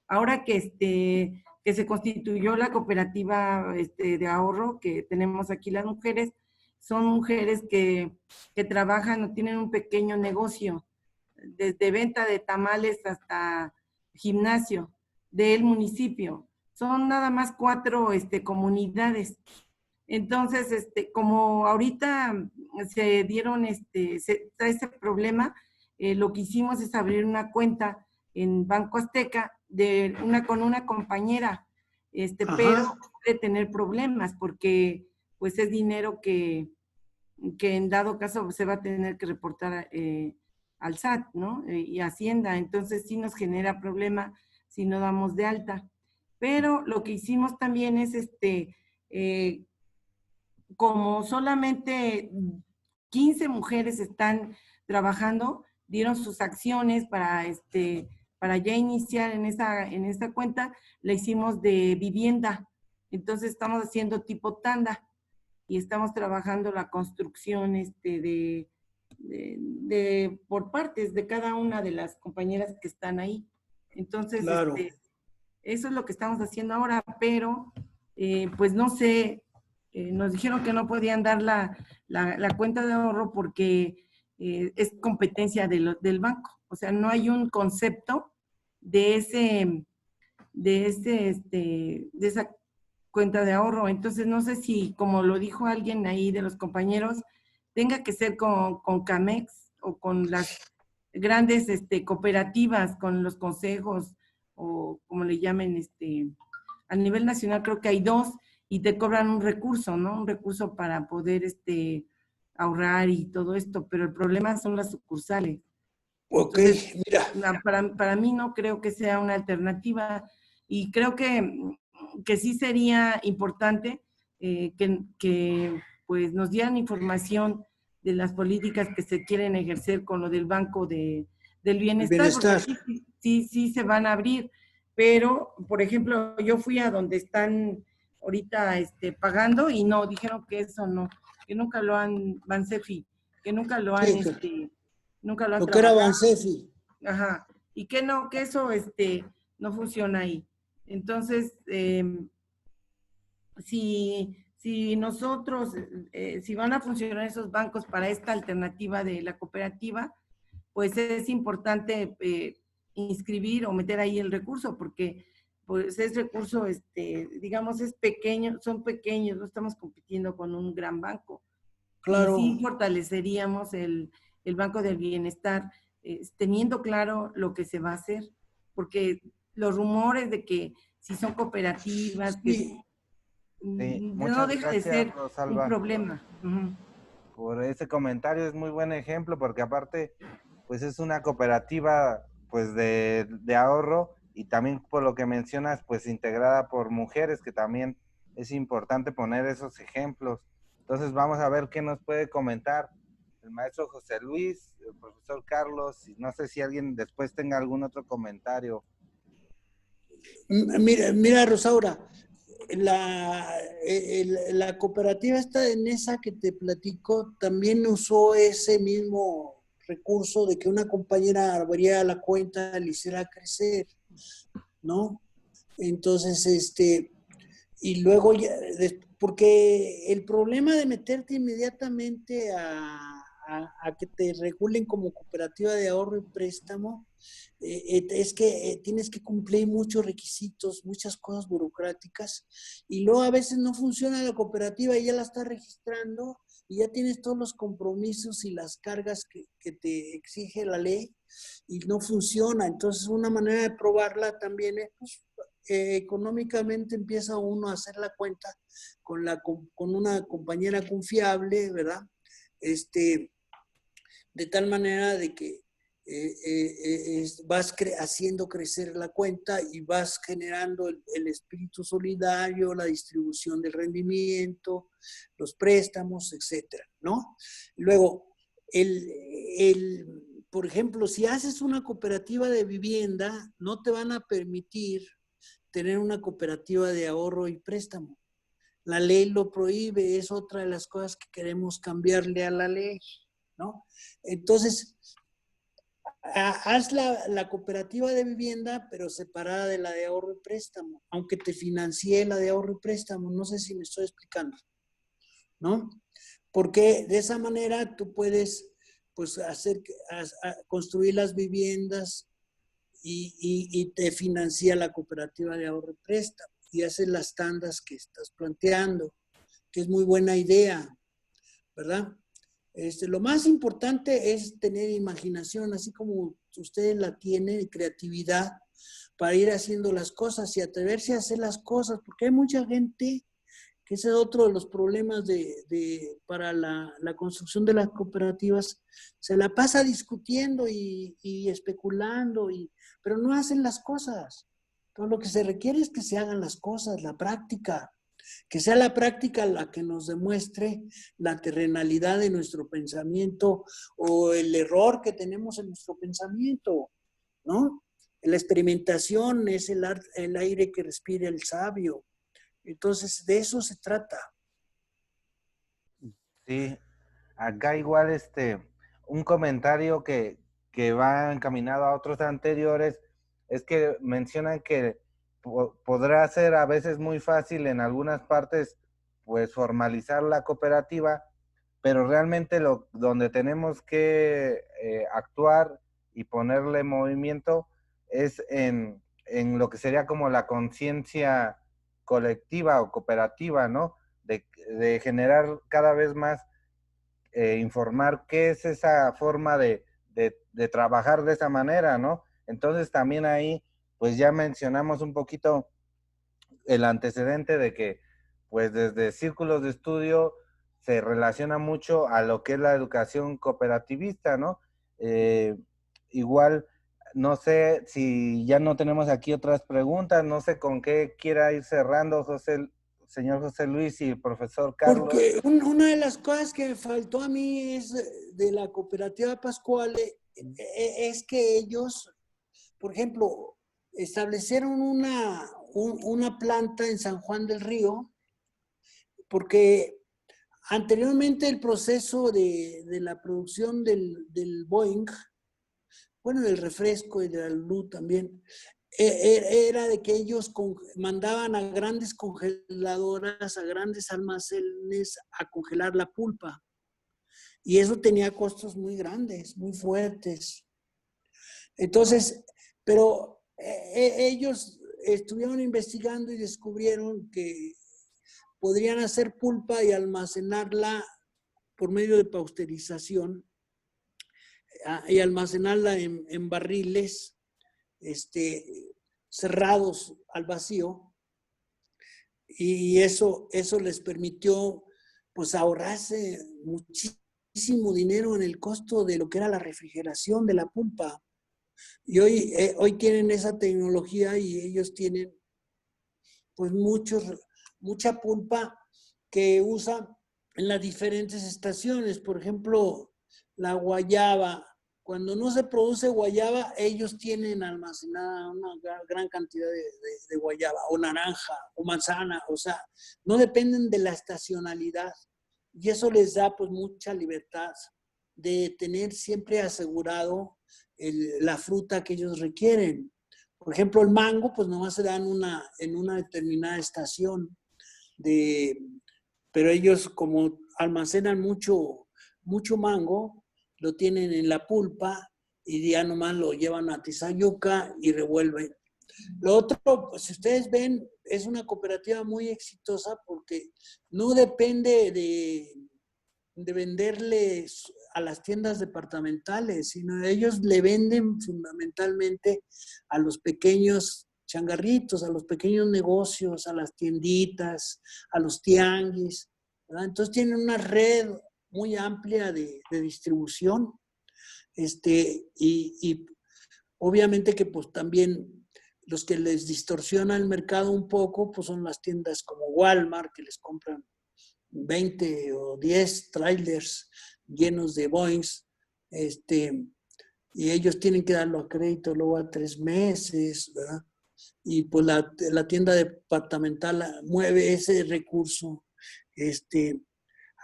Ahora que se constituyó la cooperativa de ahorro que tenemos aquí las mujeres, son mujeres que trabajan o tienen un pequeño negocio. desde venta de tamales hasta gimnasio del municipio. Son nada más 4 comunidades. Entonces, como ahorita se dieron está ese problema, lo que hicimos es abrir una cuenta en Banco Azteca con una compañera, pero puede tener problemas porque pues es dinero que en dado caso se va a tener que reportar al SAT, ¿no? Y Hacienda. Entonces sí nos genera problema si no damos de alta. Pero lo que hicimos también es como solamente 15 mujeres están trabajando, dieron sus acciones para ya iniciar en esta cuenta, la hicimos de vivienda. Entonces estamos haciendo tipo tanda y estamos trabajando la construcción por partes de cada una de las compañeras que están ahí. Entonces, Claro. eso es lo que estamos haciendo ahora, pero pues no sé, nos dijeron que no podían dar la cuenta de ahorro porque es competencia del banco. O sea, no hay un concepto de esa cuenta de ahorro. Entonces, no sé si, como lo dijo alguien ahí de los compañeros, tenga que ser con Camex o con las grandes cooperativas, con los consejos o como le llamen, a nivel nacional creo que hay 2 y te cobran un recurso, ¿no? Un recurso para poder ahorrar y todo esto, pero el problema son las sucursales. Ok, Entonces, mira. para mí no creo que sea una alternativa y creo que sí sería importante que pues nos dieran información de las políticas que se quieren ejercer con lo del Banco del Bienestar, porque Bienestar. sí se van a abrir, pero, por ejemplo, yo fui a donde están ahorita pagando y no, dijeron que eso no, que nunca lo han, Bansefi, que nunca lo han, Sí, nunca lo han lo que era trabajado. Bansefi. Ajá, y que no, que eso no funciona ahí. Entonces, si nosotros, si van a funcionar esos bancos para esta alternativa de la cooperativa, pues es importante inscribir o meter ahí el recurso, porque pues es recurso, digamos, es pequeño, son pequeños, no estamos compitiendo con un gran banco. Claro. Y sí fortaleceríamos el Banco del Bienestar, teniendo claro lo que se va a hacer, porque los rumores de que si son cooperativas, Sí. Sí, no muchas deja de gracias, ser un Rosalba, problema. Uh-huh. por ese comentario. Es muy buen ejemplo porque aparte, pues es una cooperativa pues de ahorro y también por lo que mencionas, pues integrada por mujeres, que también es importante poner esos ejemplos. Entonces vamos a ver qué nos puede comentar el maestro José Luis, el profesor Carlos, y no sé si alguien después tenga algún otro comentario. Mira, Rosaura, la cooperativa esta de Nesa que te platico también usó ese mismo recurso de que una compañera abriera la cuenta, le hiciera crecer, ¿no? Entonces, y luego ya, porque el problema de meterte inmediatamente a que te regulen como cooperativa de ahorro y préstamo, es que tienes que cumplir muchos requisitos, muchas cosas burocráticas, y luego a veces no funciona la cooperativa y ya la estás registrando y ya tienes todos los compromisos y las cargas que te exige la ley y no funciona. Entonces, una manera de probarla también es, pues, económicamente empieza uno a hacer la cuenta con una compañera confiable, ¿verdad? De tal manera de que vas haciendo crecer la cuenta y vas generando el espíritu solidario, la distribución del rendimiento, los préstamos, etcétera, ¿no? Luego, por ejemplo, si haces una cooperativa de vivienda, no te van a permitir tener una cooperativa de ahorro y préstamo. La ley lo prohíbe, es otra de las cosas que queremos cambiarle a la ley, ¿no? Entonces, haz la cooperativa de vivienda, pero separada de la de ahorro y préstamo, aunque te financie la de ahorro y préstamo. No sé si me estoy explicando, ¿no? Porque de esa manera tú puedes pues construir las viviendas y te financia la cooperativa de ahorro y préstamo y haces las tandas que estás planteando, que es muy buena idea, ¿verdad? Lo más importante es tener imaginación, así como ustedes la tienen, y creatividad para ir haciendo las cosas y atreverse a hacer las cosas, porque hay mucha gente, que ese es otro de los problemas para la construcción de las cooperativas, se la pasa discutiendo y especulando, pero no hacen las cosas. Entonces lo que se requiere es que se hagan las cosas, la práctica. Que sea la práctica la que nos demuestre la terrenalidad de nuestro pensamiento o el error que tenemos en nuestro pensamiento, ¿no? La experimentación es el aire que respira el sabio. Entonces, de eso se trata. Sí, acá igual un comentario que va encaminado a otros anteriores es que mencionan que podrá ser a veces muy fácil en algunas partes pues formalizar la cooperativa, pero realmente donde tenemos que actuar y ponerle movimiento es en lo que sería como la conciencia colectiva o cooperativa, ¿no? De generar cada vez más, informar qué es esa forma de trabajar de esa manera, ¿no? Entonces también ahí, pues ya mencionamos un poquito el antecedente de que, pues desde círculos de estudio se relaciona mucho a lo que es la educación cooperativista, ¿no? Igual, no sé si ya no tenemos aquí otras preguntas, no sé con qué quiera ir cerrando señor José Luis y el profesor Carlos. Porque una de las cosas que me faltó a mí es de la cooperativa Pascuale, es que ellos, por ejemplo, establecieron una planta en San Juan del Río, porque anteriormente el proceso de la producción del Boeing, bueno, del refresco y de la luz también, era de que ellos mandaban a grandes congeladoras, a grandes almacenes a congelar la pulpa. Y eso tenía costos muy grandes, muy fuertes. Entonces, pero ellos estuvieron investigando y descubrieron que podrían hacer pulpa y almacenarla por medio de pasteurización y almacenarla en barriles cerrados al vacío, y eso les permitió pues ahorrarse muchísimo dinero en el costo de lo que era la refrigeración de la pulpa. Y hoy tienen esa tecnología y ellos tienen pues mucha pulpa que usan en las diferentes estaciones. Por ejemplo, la guayaba. Cuando no se produce guayaba, ellos tienen almacenada una gran cantidad de guayaba, o naranja, o manzana, o sea, no dependen de la estacionalidad. Y eso les da pues mucha libertad de tener siempre asegurado la fruta que ellos requieren. Por ejemplo, el mango, pues nomás se da en una determinada estación, pero ellos como almacenan mucho mango, lo tienen en la pulpa y ya nomás lo llevan a Tizayuca y revuelven. Lo otro, pues, si ustedes ven, es una cooperativa muy exitosa porque no depende de venderles a las tiendas departamentales, sino ellos le venden fundamentalmente a los pequeños changarritos, a los pequeños negocios, a las tienditas, a los tianguis, ¿verdad? Entonces tienen una red muy amplia de distribución, y obviamente que pues también los que les distorsiona el mercado un poco, pues son las tiendas como Walmart, que les compran 20 o 10 trailers llenos de Boeings, y ellos tienen que darlo a crédito luego a 3 meses, ¿verdad? Y pues la tienda departamental mueve ese recurso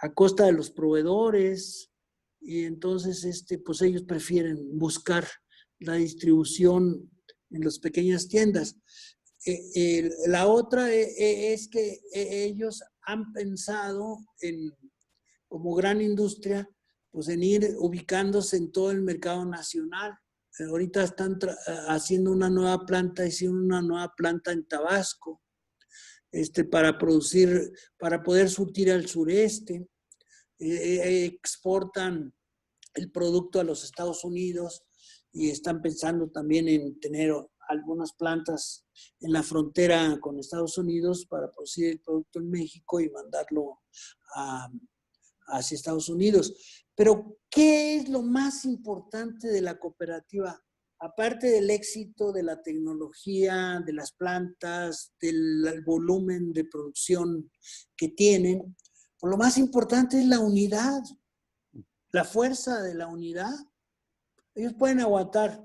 a costa de los proveedores, y entonces pues ellos prefieren buscar la distribución en las pequeñas tiendas. La otra es que ellos han pensado como gran industria pues en ir ubicándose en todo el mercado nacional. Ahorita están haciendo una nueva planta, hicieron una nueva planta en Tabasco, para producir, para poder surtir al sureste. Exportan el producto a los Estados Unidos y están pensando también en tener algunas plantas en la frontera con Estados Unidos para producir el producto en México y mandarlo hacia Estados Unidos. Pero, ¿qué es lo más importante de la cooperativa? Aparte del éxito de la tecnología, de las plantas, del volumen de producción que tienen, pues lo más importante es la unidad, la fuerza de la unidad. Ellos pueden aguantar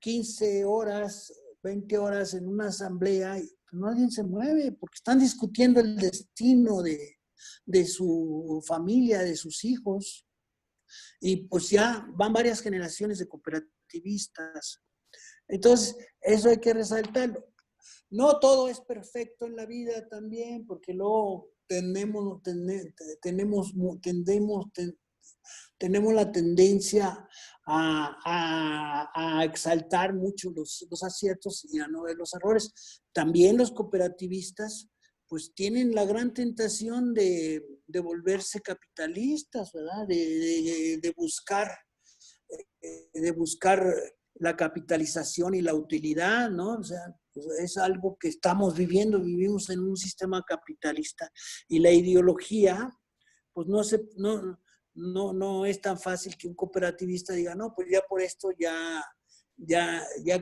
15 horas, 20 horas en una asamblea y nadie se mueve porque están discutiendo el destino de su familia, de sus hijos. Y pues ya van varias generaciones de cooperativistas. Entonces, eso hay que resaltarlo. No todo es perfecto en la vida también, porque luego tenemos la tendencia a exaltar mucho los aciertos y a no ver los errores. También los cooperativistas pues tienen la gran tentación de volverse capitalistas, ¿verdad? De buscar la capitalización y la utilidad, ¿no? O sea, pues es algo que estamos viviendo, vivimos en un sistema capitalista y la ideología, pues no es tan fácil que un cooperativista diga, no, pues ya por esto ya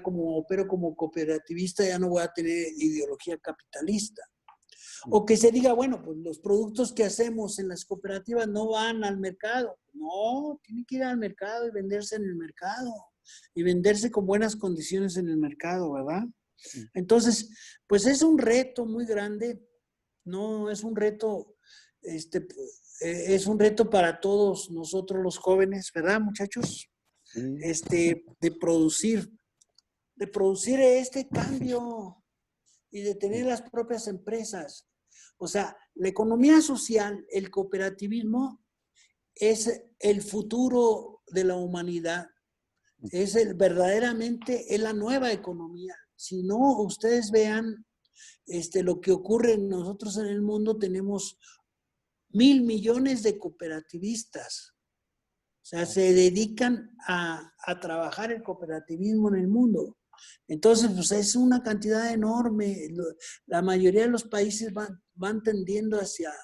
como opero como cooperativista ya no voy a tener ideología capitalista. O que se diga, bueno, pues los productos que hacemos en las cooperativas no van al mercado. No, tienen que ir al mercado y venderse en el mercado. Y venderse con buenas condiciones en el mercado, ¿verdad? Entonces, pues es un reto muy grande. No, es un reto, es un reto para todos nosotros los jóvenes, ¿verdad, muchachos? De producir este cambio y de tener las propias empresas. O sea, la economía social, el cooperativismo, es el futuro de la humanidad. Verdaderamente es la nueva economía. Si no, ustedes vean lo que ocurre nosotros en el mundo, tenemos 1,000 millones de cooperativistas. O sea, se dedican a trabajar el cooperativismo en el mundo. Entonces, pues es una cantidad enorme. La mayoría de los países van tendiendo hacia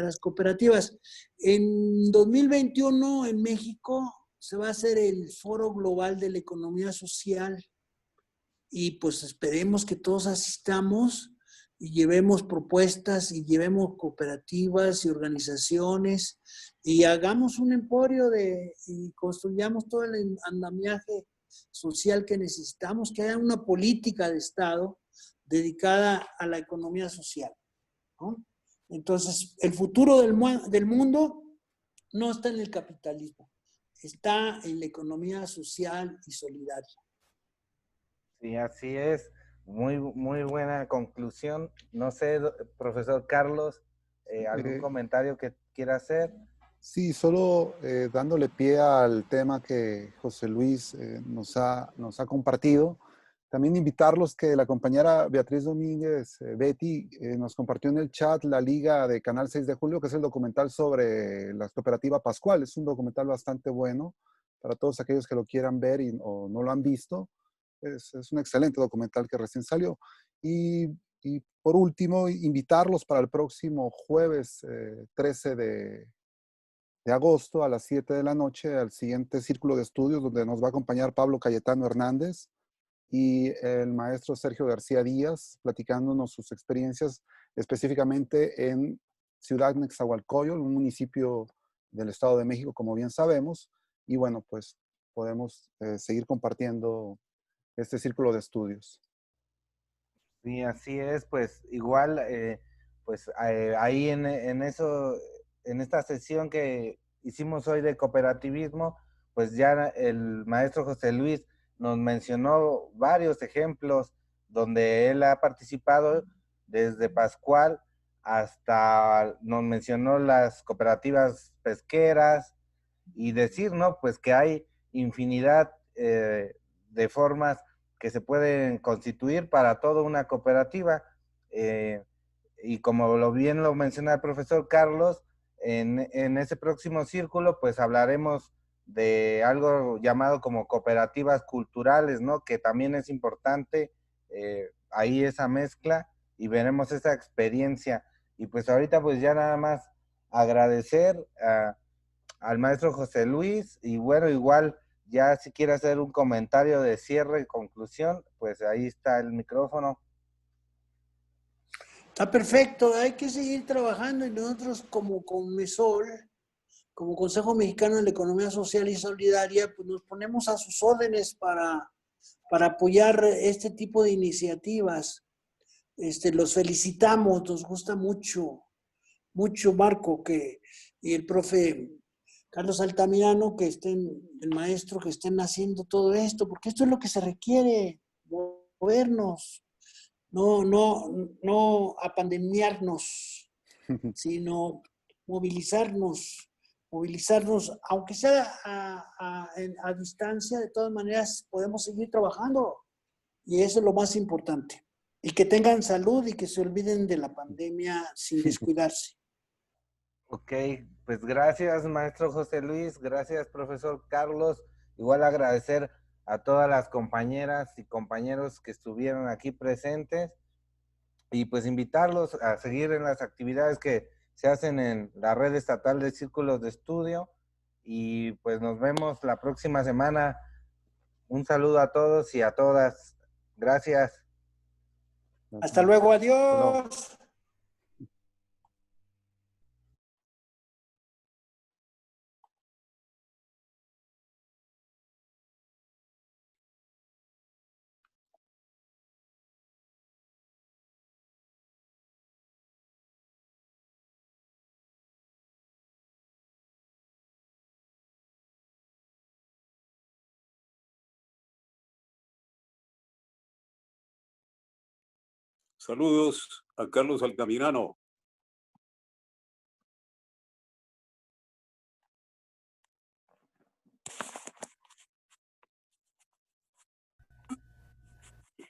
las cooperativas. En 2021, en México, se va a hacer el Foro Global de la Economía Social y pues esperemos que todos asistamos y llevemos propuestas y llevemos cooperativas y organizaciones y hagamos un emporio y construyamos todo el andamiaje social que necesitamos, que haya una política de Estado dedicada a la economía social, ¿no? Entonces, el futuro del mundo no está en el capitalismo, está en la economía social y solidaria. Sí, así es. Muy, muy buena conclusión. No sé, profesor Carlos, ¿algún comentario que quiera hacer? Sí, solo dándole pie al tema que José Luis nos ha compartido. También invitarlos que la compañera Beatriz Domínguez, Betty, nos compartió en el chat la liga de Canal 6 de Julio, que es el documental sobre la cooperativa Pascual. Es un documental bastante bueno para todos aquellos que lo quieran ver o no lo han visto. Es un excelente documental que recién salió. Y por último, invitarlos para el próximo jueves 13 de agosto a las 7 de la noche al siguiente círculo de estudios donde nos va a acompañar Pablo Cayetano Hernández y el maestro Sergio García Díaz platicándonos sus experiencias específicamente en Ciudad Nezahualcóyotl, un municipio del Estado de México, como bien sabemos. Y bueno, pues podemos seguir compartiendo este círculo de estudios. Sí, así es, pues igual, ahí en esta sesión que hicimos hoy de cooperativismo, pues ya el maestro José Luis nos mencionó varios ejemplos donde él ha participado desde Pascual hasta nos mencionó las cooperativas pesqueras y decir, ¿no? Pues que hay infinidad de formas que se pueden constituir para toda una cooperativa. Y como bien lo menciona el profesor Carlos, en ese próximo círculo, pues hablaremos de algo llamado como cooperativas culturales, ¿no? Que también es importante ahí esa mezcla y veremos esa experiencia. Y pues ahorita pues ya nada más agradecer al maestro José Luis y bueno, igual ya si quiere hacer un comentario de cierre y conclusión, pues ahí está el micrófono. Está perfecto, hay que seguir trabajando y nosotros como Conmesol, como Consejo Mexicano de la Economía Social y Solidaria, pues nos ponemos a sus órdenes para apoyar este tipo de iniciativas. Los felicitamos, nos gusta mucho, mucho Marco y el profe Carlos Altamirano, el maestro, que estén haciendo todo esto, porque esto es lo que se requiere, movernos, no apandemiarnos, sino movilizarnos, aunque sea a distancia, de todas maneras podemos seguir trabajando y eso es lo más importante. Y que tengan salud y que se olviden de la pandemia sin descuidarse. Ok, pues gracias maestro José Luis, gracias profesor Carlos, igual agradecer a todas las compañeras y compañeros que estuvieron aquí presentes y pues invitarlos a seguir en las actividades que se hacen en la red estatal de círculos de estudio y pues nos vemos la próxima semana. Un saludo a todos y a todas. Gracias. Hasta luego, Hasta luego. adiós. Saludos a Carlos Altamirano.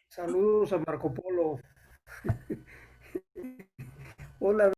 Saludos a Marco Polo. Hola.